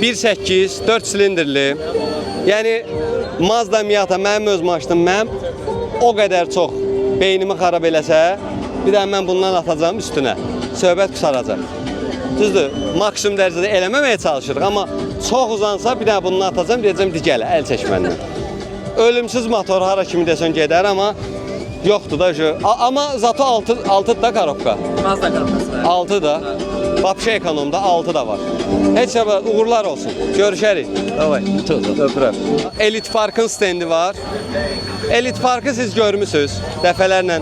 1.8 4 silindirli. Yəni Mazda Miata mənim öz maşınım, mənim o qədər çox beynimi xarab eləsə, bir də mən bundan atacağım üstünə. Söhbət qısaracaq. Düzdür, maksimum dərəcədə eləməməyə çalışırıq, amma çox uzansa bir dənə bundan atacağım, deyəcəm, gələ, əl çək məndən. Ölümsüz motor hara kimi desən gedər, amma yoxdur da şu. Amma zato 6 da korobka. Mazda korobkası var. 6 da. Vapşe ekonomda 6 da var. Heç səbə uğurlar olsun. Görüşərik. Davay. Öpürəm. Elite Park'ın stendi var. Elite Park'ı siz görmüsünüz. Dəfələrlə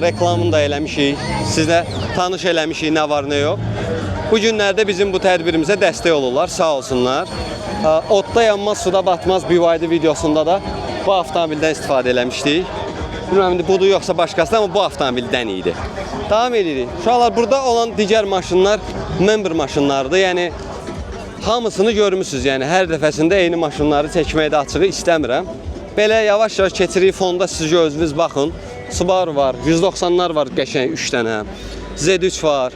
reklamını da eləmişik. Sizlə tanış eləmişik nə var nə yox. Bu günlərdə bizim bu tədbirimizə dəstək olurlar. Sağ olsunlar. Otda yanmaz, suda batmaz BYD videosunda da bu avtomobildən istifadə eləmişdik. Bilməm indi budur yoxsa başqası, amma bu avtomobildən idi. Davam edirik. Uşaqlar, burada olan digər maşınlar member maşınlardır. Yəni hamısını görmüsünüz. Yəni hər dəfəsində eyni maşınları çəkməkdə açığı istəmirəm. Belə yavaş-yavaş keçirik, fonda siz özünüz baxın. Subaru var, 190'lar var qəşəng 3 dənə. Z3 var.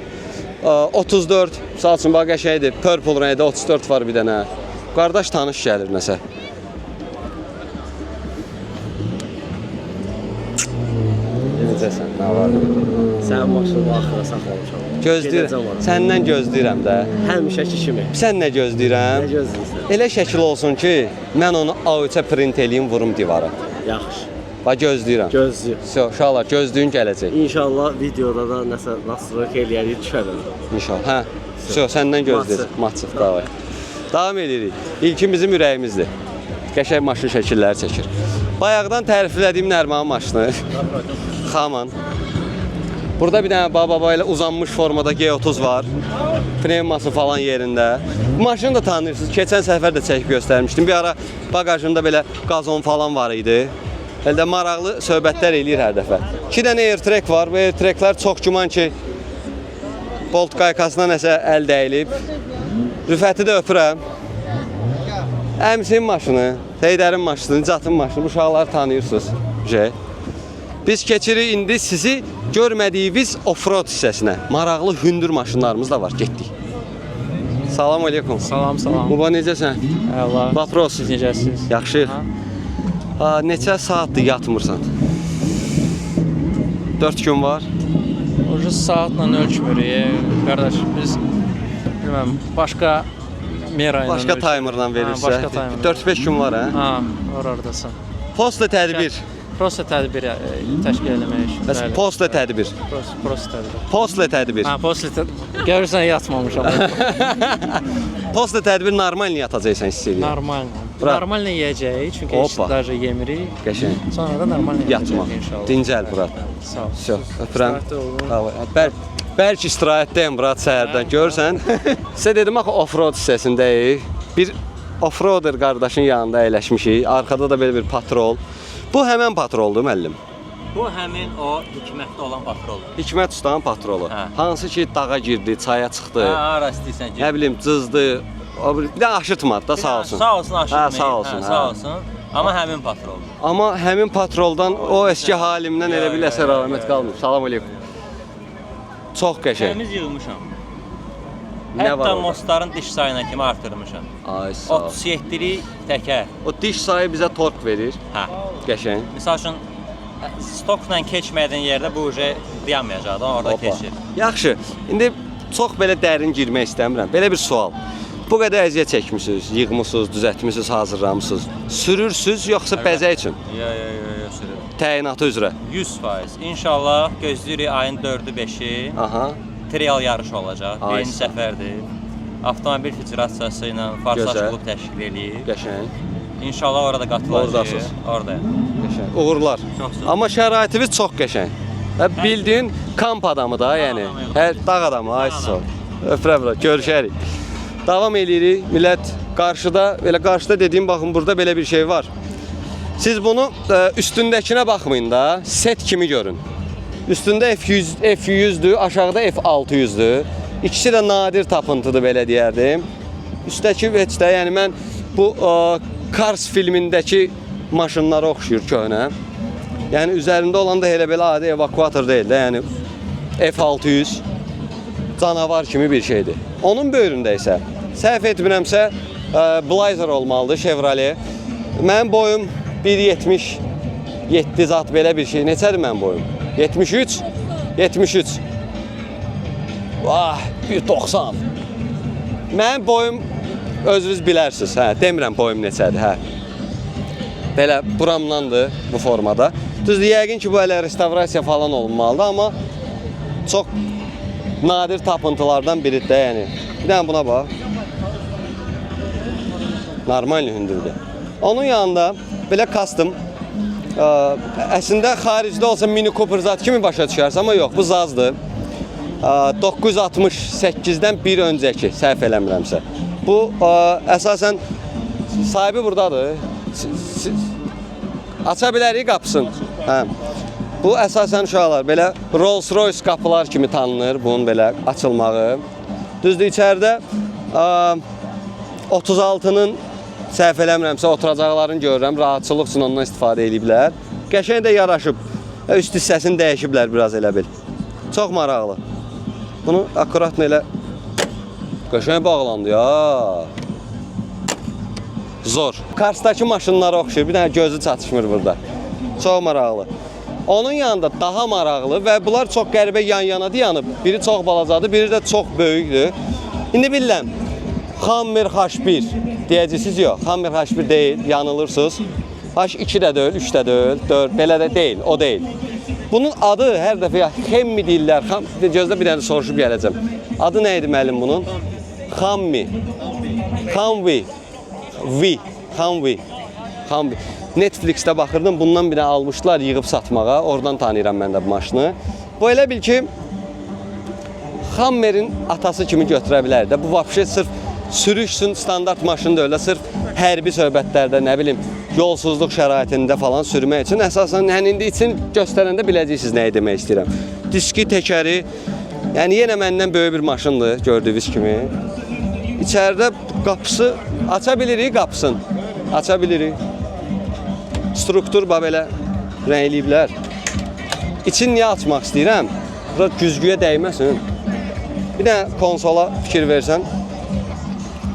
34, sağ olsun bax qəşəngdir. Purple rəngdə 34 var bir dənə. Qardaş tanış gəlir nəsə. Necəsən, nə var? Sənin maşını axıra saxlamışam. Gözləyirəm. Səndən gözləyirəm də. Həmişəki kimi. Sən nə gözləyirəm? Nə gözləyirsən? Elə şəkil olsun ki, mən onu A3-ə print eləyim, vurum divara. Yaxşı. Bax gözləyirəm. Gözləyir. İnşallah gözlüyün gələcək. İnşallah videoda da nəsə nasırlıq eləyərik düşərəm. İnşallah. Hə. Səndən gözləyir. Maçıq, davay. Davam edirik. İlkin bizim ürəyimizdir. Qəşəng maşın şəkilləri çəkir. Bayaqdan təriflədiyim Nərmanın maşını. Xaman. Burada bir dənə baba ilə uzanmış formada G30 var. Pnevması falan yerində. Bu maşını da tanıyırsınız. Keçən səfər də çəkib göstərmişdim. Bir ara bagajında belə qazon falan var idi. Əldə maraqlı söhbətlər eləyir hər dəfə. 2 dənə airtrack var. Bu airtracklər çox güman ki bolt qaykasına nəsə əl dəyilib. Rüfəti də öpürəm. Əmsin maşını, Heydərin maşını, Nicatın maşını, bu uşaqları tanıyırsınız. Biz keçirik indi sizi görmədiyiniz offroad hissəsinə. Maraqlı hündür maşınlarımız da var, getdik. Salam aleykum. Salam, salam. Muba necəsən? Allah. Vapros. Siz necəsiniz? Yaxşı. Neçə saatdır yatmırsan? 4 gün var. Ucu saatla ölçmürük. Qardaş, biz bilməm, başqa mera ilə Başqa timerla verirsə. Başqa timerla. 4-5 gün var, hə? Ha, oradasın. Postla tədbir. Prosta tədbir təşkil eləmək. Bəs postla tədbir. Prosta tədbir. Postla tədbir. Ha, prosta tədbir. Görürsən yatmamışam. Postla tədbir normal yatacaqsan hiss edirəm. Normal. Bura. Normal yeyəcəyik, çünki Hoppa. heç daha yemirik. Qəşəng. Sonra da normal Yatma. yeyəcəyik inşallah. Dincəl Murat. Sağ ol. Всё, öpürəm. İstirahətdə olun. Bəlkə istirahətdəyim Murat səhərdən. Görsən? Sizə dedim axı offroad hissəsindəyik. Bir offroader qardaşın yanında əyləşmişik. Arxada da belə bir patrol. Bu həmən patroldur müəllim. Bu həmin o hikmətli olan patroldur. Hikmət ustanın patrolu. Hə. Hansı ki dağa girdi, çaya çıxdı. Ara istəyirsən ki. Nə bilim cızdı. Bir də aşırtmadı da sağ olsun. Sağ olsun aşırtmayın. Hə, sağ olsun. Sağ olsun. Amma həmin patroldur. Amma həmin patroldan o eski halimdən elə bir əsər əlamət qalmır. Salam aleykum. Çox qəşəng. Təmiz yığılmışam. Nə var Hətta orada? mostların diş sayına kimi artırmışam. Ay sağ ol. 37-lik təkər. O diş sayı bizə tork verir. Hə. Qəşəng. Misal üçün stokla keçmədiyin yerdə bu uje dayanmayacaq da orada Hoppa. keçir. Yaxşı. İndi çox belə dərin girmək istəmirəm. Belə bir sual. Bu qədər əziyyət çəkmisiniz, yığmısınız, düzəltmisiniz, hazırlamısınız. Sürürsüz yoxsa bəzək üçün? Yo, sürür. Təyinatı üzrə. 100%. İnşallah gözləyirik ayın 4-ü 5-i. Aha. Trial yarışı olacaq. Ay, Birinci sağ ol. səfərdir. Avtomobil Federasiyası ilə Farsaj Gözəl. klub təşkil eləyir. Qəşəng. İnşallah orada qatılacağıq. Oradasınız. Oradayam. Qəşəng. Uğurlar. Çox sağ ol. Amma şəraitiniz çox qəşəng. Və bildiyin kamp adamı da, yəni. adamı, Hər dağ adamı, ay sağ ol. Öpürəm, görüşərik. Davam eləyirik. Millət qarşıda, belə qarşıda dediyim baxın burada belə bir şey var. Siz bunu üstündəkinə baxmayın da, set kimi görün. Üstündə F100-dür, aşağıda F600-dür. İkisi də nadir tapıntıdır belə deyərdim. Üstdəki heç də, yəni mən bu Cars filmindəki maşınlara oxşuyur köhnə. Yəni üzərində olan da elə belə adi evakuator deyil də, yəni F600 canavar kimi bir şeydir. Onun böyründə isə səhv etmirəmsə Blazer olmalıdır, Chevrolet. Mənim boyum 1.77 zat belə bir şey. Neçədir mənim boyum? 73. 73. Vah, 1.90. Mənim boyum özünüz bilərsiniz, hə, demirəm boyum neçədir, hə. Belə buramdandır bu formada. Düzdür, yəqin ki bu hələ restavrasiya falan olunmalıdır, amma çox nadir tapıntılardan biridir də, yəni. Bir dənə buna bax. Normal hündürdür. Onun yanında belə custom, əslində xaricdə olsa Mini Cooper zat kimi başa düşərsə, amma yox, bu Zazdır. 968-dən bir öncəki, səhv eləmirəmsə. Bu əsasən sahibi buradadır. Aça bilərik qapısını. Hə. Bu əsasən uşaqlar belə Rolls-Royce qapılar kimi tanınır bunun belə açılmağı. Düzdür, içəridə 36-nın səhv eləmirəmsə oturacaqlarını görürəm, rahatçılıq üçün ondan istifadə ediblər. Qəşəng də yaraşıb. Üst hissəsini dəyişiblər biraz elə bil. Çox maraqlı. Bunu akkuratla elə qəşəng bağlandı ya. Zor. Karsdakı maşınlara oxşuyur. Bir dənə gözü çatışmır burada. Çox maraqlı. Onun yanında daha maraqlı və bunlar çox qəribə yan-yana dayanıb. Biri çox balacadır, biri də çox böyükdür. İndi bilirəm, Hummer H1 deyəcəksiniz, yox. Hummer H1 deyil, yanılırsınız. H2 də deyil, 3 də deyil, 4, belə də deyil, o deyil. Bunun adı hər dəfə ya Hemmi deyirlər. Gözlə bir dənə soruşub gələcəm. Adı nə idi müəllim bunun? Hammi. Hamvi. Hamvi. Netflixdə baxırdım, bundan bir dənə almışdılar, yığıb satmağa. Oradan tanıyıram mən də bu maşını. Bu elə bil ki, Hammer'in atası kimi götürə bilər də. Bu vapşe sırf sürüş üçün standart maşın da öyle, sırf hərbi söhbətlərdə, nə bilim, yolsuzluq şəraitində falan sürmək üçün. Əsasən, yəni indi için göstərəndə biləcəksiniz nəyi demək istəyirəm. Diski, təkəri, yəni yenə məndən böyük bir maşındır, gördüyünüz kimi. İçəridə qapısı, aça bilirik qapısını, aça bilirik. Struktur belə rəngləyiblər. İçin niyə açmaq istəyirəm? Burada güzgüyə dəyməsin. Bir də konsola fikir versən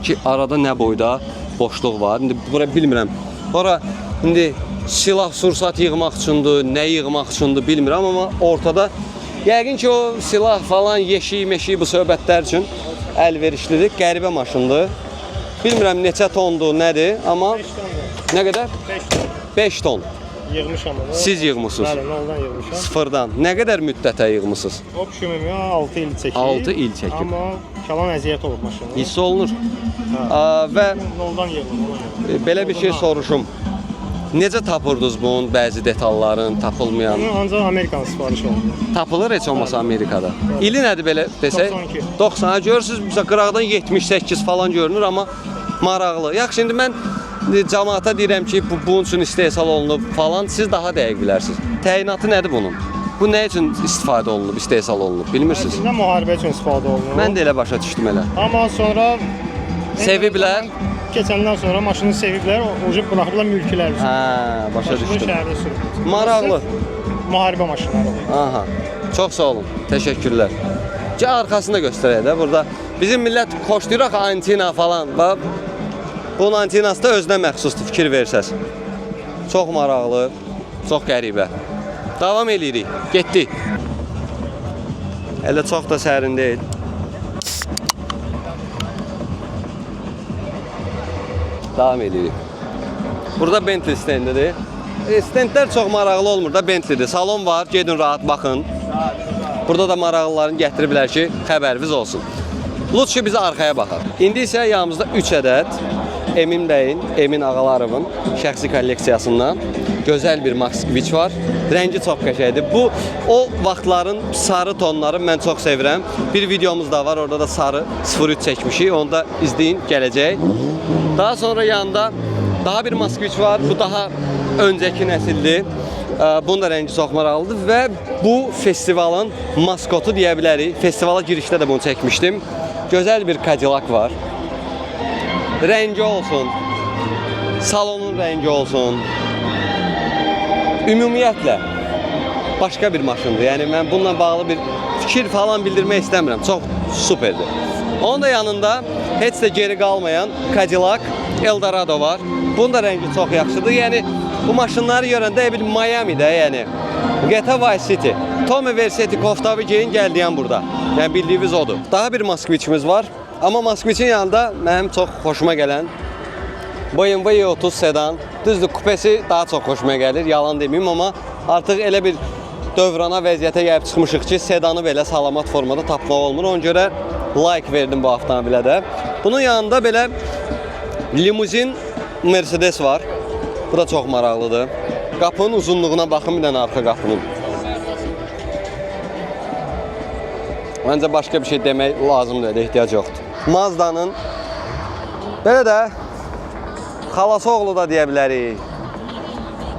ki, arada nə boyda boşluq var. İndi bura bilmirəm. Bura indi silah, sursat yığmaq üçündür, nə yığmaq üçündür bilmirəm, amma ortada yəqin ki, o silah falan, yeşik, meşik bu söhbətlər üçün əlverişlidir. Qəribə maşındır. Bilmirəm neçə tondur, nədir, amma nə qədər? 5 ton. Yığmışam onu. Siz yığmısınız? Bəli, noldan yığmışam. Sıfırdan. Nə qədər müddətə yığmısınız? O ümumi 6 il çəkib. 6 il çəkib. Amma kalan əziyyət olub maşının. Hiss olunur. Və Noldan yığılır. belə bir şey soruşum. Necə tapırdınız bunun bəzi detalların, tapılmayan? Bunu ancaq Amerikan sifarişi oldu. Tapılır heç olmasa Amerikada. İli nədir belə desək? 92. 90. Görürsünüz, məsələn, qıraqdan 78 falan görünür, amma maraqlı. Yaxşı, indi mən cəmaata deyirəm ki, bunun üçün istehsal olunub falan, siz daha dəqiq bilərsiniz. Təyinatı nədir bunun? Bu nə üçün istifadə olunub, istehsal olunub, bilmirsiniz? Əslində müharibə üçün istifadə olunur. Mən də elə başa düşdüm elə. Amma sonra Seviblər. keçəndən sonra maşını seviblər, oca buraxıblar mülkilər üçün. Hə, başa Maşını düşdüm. şəhərdə sürüb. Maraqlı. Müharibə maşınları olur. Aha. Çox sağ olun. Təşəkkürlər. Ki arxasını da göstərək də burada. Bizim millət xoşlayır axı antina falan. Bax. Bunun antinası da özünə məxsusdur, fikir versəz. Çox maraqlı, çox qəribə. Davam eləyirik. Getdik. Elə çox da sərin deyil. Davam eləyirik. Burada Bentley stendidir. Stendlər çox maraqlı olmur da, Bentley'dir. Salon var, gedin rahat baxın. Burada da maraqlıların gətiriblər ki, xəbəriniz olsun. Lütfü bizi arxaya baxaq. İndi isə yanımızda 3 ədəd Emin bəyin, Emin Ağalarovun şəxsi kolleksiyasından gözəl bir Moskviç var. Rəngi çox qəşəngdir. Bu, o vaxtların sarı tonları mən çox sevirəm. Bir videomuz da var, orada da sarı 03 çəkmişik. Onu da izləyin, gələcək. Daha sonra yanında daha bir Moskviç var. Bu daha öncəki nəsildir. Bunun da rəngi çox maraqlıdır və bu festivalın maskotu deyə bilərik. Festivala girişdə də bunu çəkmişdim. Gözəl bir Cadillac var. Rəngi olsun, salonun rəngi olsun. Ümumiyyətlə başqa bir maşındır. Yəni mən bununla bağlı bir fikir falan bildirmək istəmirəm. Çox superdir. Onun da yanında heç də geri qalmayan Cadillac Eldorado var. Bunun da rəngi çox yaxşıdır. Yəni bu maşınları görəndə bir Miami'də, yəni GTA Vice City. Tommy Vercetti Koftavige'nin gəldiyan burada. Yəni bildiyiniz odur. Daha bir Moskviçimiz var. Amma Moskviçin yanında mənim çox xoşuma gələn BMW E30 sedan. Düzdür, kupesi daha çox xoşuma gəlir, yalan deməyim, amma artıq elə bir dövrana, vəziyyətə gəlib çıxmışıq ki, sedanı belə salamat formada tapmaq olmur. Ona görə like verdim bu avtomobilə də. Bunun yanında belə limuzin Mercedes var. Bu da çox maraqlıdır. Qapının uzunluğuna baxın, bir dənə arxa qapının. Məncə başqa bir şey demək lazımdır, ehtiyac yoxdur. Mazda'nın belə də xalası oğlu da deyə bilərik,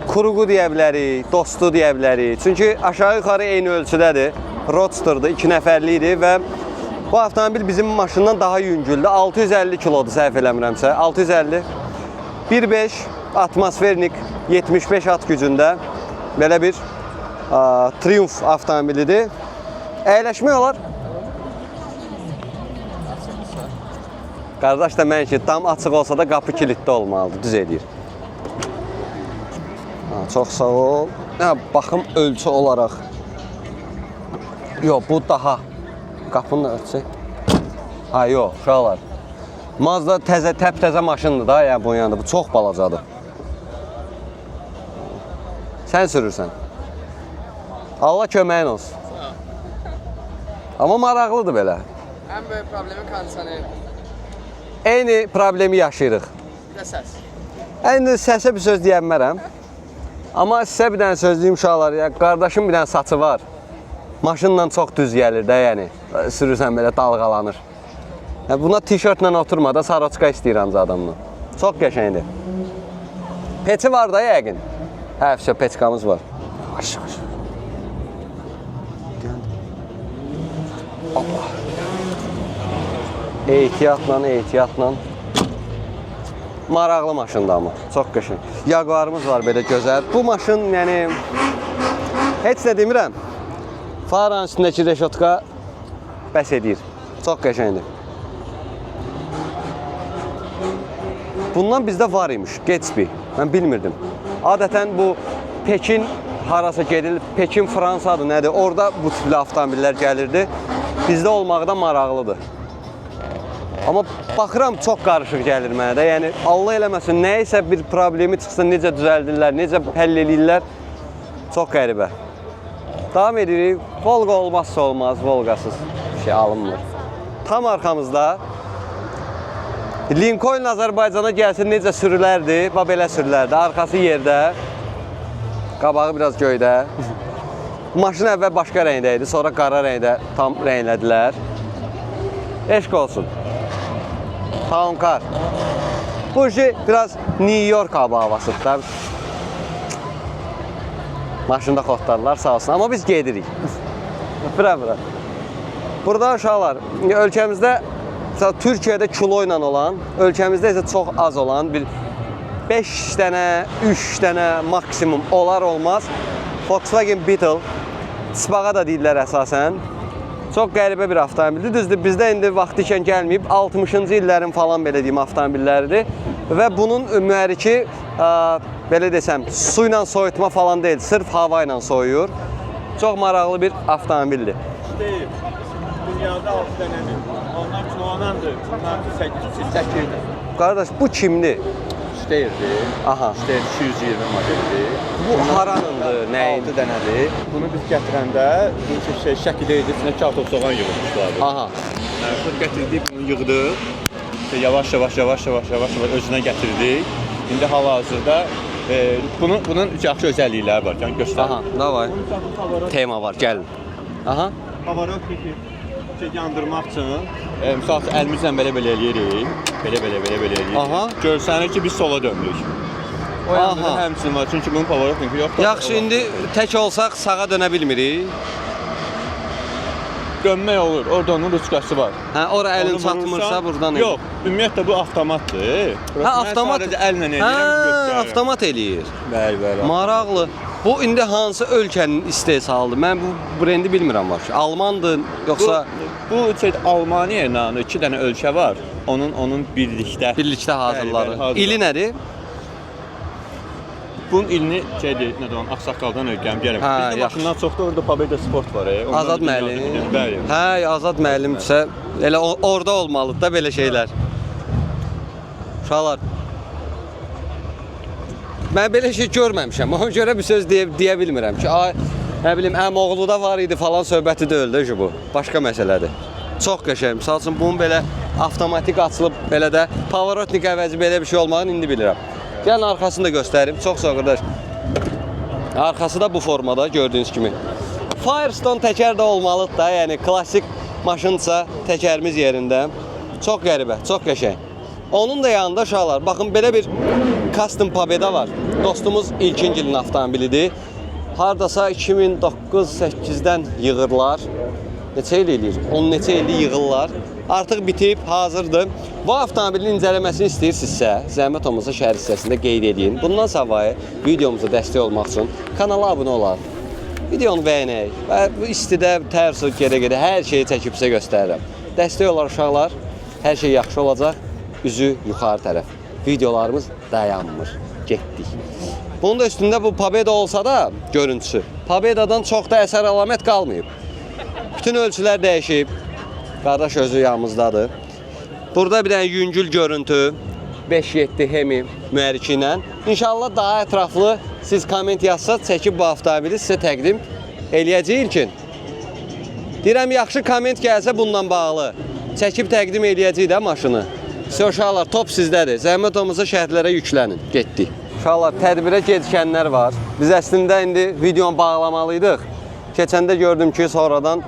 kuruğu deyə bilərik, dostu deyə bilərik. Çünki aşağı yuxarı eyni ölçüdədir. Roadster'dır, 2 nəfərlidir və bu avtomobil bizim maşından daha yüngüldür. 650 kilodur, səhv eləmirəmsə. 650. 1.5 atmosfernik 75 at gücündə belə bir Triumph avtomobilidir. Əyləşmək olar. Qardaş da mən ki, tam açıq olsa da qapı kilitli olmalıdır, düz edir. Çox sağ ol. Baxım ölçü olaraq. Yox, bu daha. Qapını ölçək. Ha, yox, uşaqlar. Mazda təp-təzə maşındır da, yəni bunun yanında. Bu çox balacadır. Sən sürürsən. Allah köməyin olsun. Amma maraqlıdır belə. Ən böyük problemi kondisioner. Eyni problemi yaşayırıq. Bir də səs. İndi səsə bir söz deyənmərəm. Amma sizə bir dənə söz deyim uşaqlar. Ya, qardaşım bir dənə saçı var. Maşınla çox düz gəlir də, yəni. Sürürsən belə dalğalanır. Ya, buna tişörtlə oturma da, saroçka istəyirəm adamla. Çox qəşəngdir. Peçi var da yəqin. Hə, peçkamız var. Aşıq. Ehtiyatla. Maraqlı maşındır amma, çox qəşəng. Jaguarımız var belə gözəl. Bu maşın, yəni heç nə demirəm. Faranın üstündəki reşotka bəs edir. Çox qəşəngdir. Bundan bizdə var imiş, Gatsby. Mən bilmirdim. Adətən bu Pekin harasa gedilir, Pekin Fransadır, nədir? Orada bu tipli avtomobillər gəlirdi. Bizdə olmağı da maraqlıdır. Amma baxıram, çox qarışıq gəlir mənə də. Yəni, Allah eləməsin, nəyisə bir problemi çıxsın, necə düzəldirlər, necə həll edirlər. Çox qəribə. Davam edirik. Volga olmazsa olmaz, Volgasız şey alınmır. Tam arxamızda Lincoln Azərbaycana gəlsin, necə sürülərdi? Bax, belə sürülərdi. Arxası yerdə, qabağı biraz göydə. Maşın əvvəl başqa rəngdə idi, sonra qara rəngdə tam rənglədilər. Eşq olsun. Town Car. Bu biraz New York hava havasıdır. Maşında xotlarlar sağ olsun. Amma biz gedirik. Bura. Burada uşaqlar, ölkəmizdə Türkiyədə kilo ilə olan, ölkəmizdə isə çox az olan bir 5 dənə, 3 dənə maksimum olar olmaz Volkswagen Beetle, Spağa da deyirlər əsasən. Çox qəribə bir avtomobildir. Düzdür, bizdə indi vaxtı ikən gəlməyib, 60-cı illərin falan belə deyim avtomobilləridir. Və bunun mühərriki, belə desəm, su ilə soyutma falan deyil, sırf hava ilə soyuyur. Çox maraqlı bir avtomobildir. Deyil, dünyada 6 dənədir. Onlar kilolanandır, bunlar 8-8'dir. Qardaş, bu kimdir? İstəyirdi. Aha. İstəyir 220 modeldir. Bu haranındır, nəyin? 6 dənədir. Bunu biz gətirəndə şəkildə idi, içində kartof soğan yığılmışlardı. Aha. Sonra gətirdik, bunu yığdıq. Yavaş-yavaş özünə gətirdik. İndi hal-hazırda bunun yaxşı özəllikləri var. Yəni göstərir. Aha, davay. Tema var, gəlin. Aha. Havarot yandırmaq üçün misal üçün əlimizlə belə eləyirik. Belə eləyirik. Aha. Görsənir ki, biz sola döndük. O yanda həmçinin var, çünki bunun pavarotun yoxdur. Yaxşı, indi tək olsaq sağa dönə bilmirik. Dönmək olur, orada onun rüçkası var. Hə, ora əlin çatmırsa buradan yox, ümumiyyətlə bu avtomatdır. Hə, avtomat. Sadəcə əllə eləyirəm, göstərirəm. Avtomat eləyir. Bəli. Maraqlı. Bu indi hansı ölkənin istehsalıdır? Mən bu brendi bilmirəm var. Almandır, yoxsa bu Almaniya ilə 2 dənə ölkə var. Onun birlikdə hazırladı. İli nədir? Bunun ilini nədir, Ağsaqqaldan öyrənəm gələm. Bizdə maşından çox da orada Pobeda Sport var. Azad müəllim. Bəli. Hə, Azad müəllimdirsə, elə orada olmalıdır da belə şeylər. Uşaqlar, mən belə şey görməmişəm. Ona görə bir söz deyə bilmirəm ki, nə bilim, əmoğlu da var idi falan söhbəti deyil də bu. Başqa məsələdir. Çox qəşəng. Misal üçün bunun belə avtomatik açılıb, belə də pavarotnik əvəzi belə bir şey olmağını indi bilirəm. Gəlin arxasını da göstərim. Çox sağ qardaş. Arxası da bu formada gördüyünüz kimi. Firestone təkər də olmalıdır da, yəni klassik maşınsa təkərimiz yerində. Çox qəribə, çox qəşəng. Onun da yanında uşaqlar, baxın belə bir Custom Pobeda var. Dostumuz ilkin ilin avtomobilidir. Hardasa 2009-8-dən yığırlar. Neçə il eləyir? 10 neçə ildir yığırlar. Artıq bitib, hazırdır. Bu avtomobilin incələməsini istəyirsinizsə, zəhmət olmasa şəhər hissəsində qeyd edin. Bundan savayı videomuza dəstək olmaq üçün kanala abunə olaq. Videonu bəyənək və istidə, tərsi, gedə-gedə hər şeyi çəkib sizə göstərirəm. Dəstək olar uşaqlar, hər şey yaxşı olacaq. Üzü yuxarı tərəf. Videolarımız dayanmır. Getdik. Bunun da üstündə bu Pobeda olsa da görüntüsü, Pobedadan çox da əsər əlamət qalmayıb. Bütün ölçülər dəyişib. Qardaş özü yanımızdadır. Burada bir dənə yüngül görüntü, 5.7 Hemi mühərriki ilə. İnşallah daha ətraflı siz komment yazsa, çəkib bu avtomobili sizə təqdim eləyəcək ilkin. Deyirəm, yaxşı komment gəlsə bununla bağlı. Çəkib təqdim eləyəcək də maşını. Uşaqlar, top sizdədir. Zəhmət olmasa şəhərlərə yüklənin. Getdik. Uşaqlar, tədbirə gecikənlər var. Biz əslində indi videonu bağlamalıydıq. Keçəndə gördüm ki, sonradan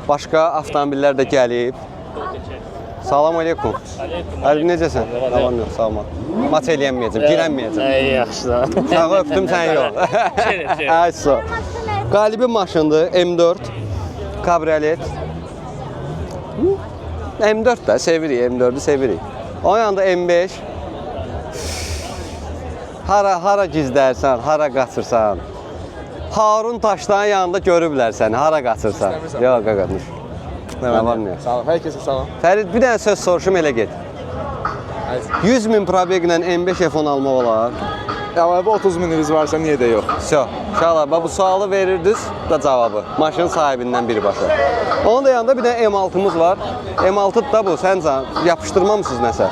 başqa avtomobillər də gəlib. Salam aleykum. Əlbi, necəsən? Aman yox, sağ olma. Maç eləyənməyəcəm, girənməyəcəm. Yaxşı da. Sağı öpdüm, sən yox. Ay, sağ. Qalibi maşındır, M4. Kabriolet. M4 də sevirik, M4'ü sevirik. O yanda M5. Hara gizlərsən, hara qaçırsan. Harun Taşdan yanında görüblər səni, hara qaçırsan. Yox, qaqamış. Nə var nə? Sağ ol, hər kəsə salam. Fərid, bir dənə söz soruşum, elə get. 100.000 probeglə M5 F10 almaq olar. Əlavə 30.000-iniz varsa niyə də yox? Uşaqlar, bu sualı verirdiniz da cavabı. Maşının sahibindən birbaşa. Onun da yanında bir dənə M6'mız var. M6 da bu, sən yapışdırmamışsınız nəsə?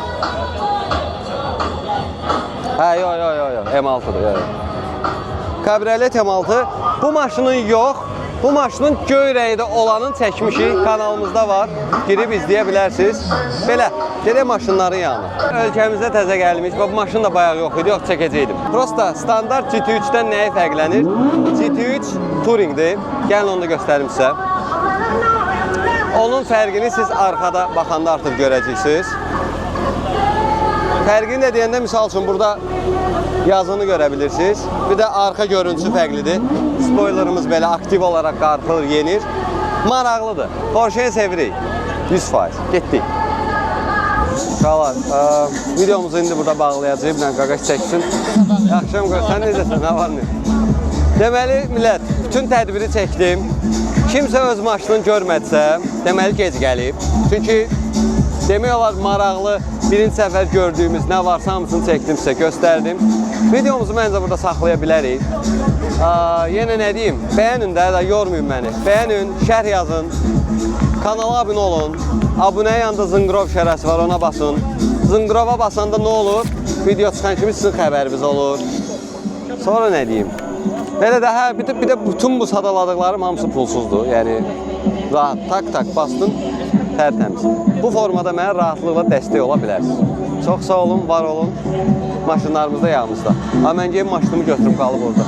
Hə, yox, M6'dır. Kabriolet M6. Bu maşının yox, bu maşının göy rəydə olanın çəkmişi kanalımızda var. Girib izləyə bilərsiniz. Belə, gedək maşınların yanına. Ölkəmizdə təzə gəlmiş, bu maşın da bayağı yox idi, yox çəkəcəkdim. Prosta standart GT3-dən nəyi fərqlənir? GT3 Touring'dir. Gəlin onu da göstərim sizə. Onun fərqini siz arxada baxanda artıq görəcəksiniz. Fərqini də deyəndə, misal üçün, burada yazını görə bilirsiniz. Bir də arxa görüntüsü fərqlidir. Spoilerımız belə aktiv olaraq qarxılır, yenir. Maraqlıdır. Porsche-yi sevirik. 100%. Getdik. Uşaqlar, videomuzu indi burada bağlayacaq. Bir dənə qaqaş çəksin. Yaxşıyam, sən necəsən? Nə var nə? Deməli, millət, bütün tədbiri çəkdim. Kimsə öz maşınını görmədisə, deməli gec gəlib. Çünki demək olar maraqlı, birinci səfər gördüyümüz nə varsa hamısını çəkdim sizə, göstərdim. Videomuzu məncə burada saxlaya bilərik. Yenə nə deyim, bəyənin də, yormayın məni. Bəyənin, şərh yazın, kanala abunə olun. Abunəyə yanında zınqrov şərəsi var, ona basın. Zınqrova basanda nə olur? Video çıxan kimi sizin xəbəriniz olur. Sonra nə deyim? Belə də, bir də bütün bu sadaladıqlarım hamısı pulsuzdur. Yəni, rahat, tak bastın, tərtəmiz. Bu formada mənə rahatlıqla dəstək ola bilərsiniz. Çox sağ olun, var olun. Maşınlarımızda, yanımızda. Mən gəlib maşınımı götürüb qalıb orada.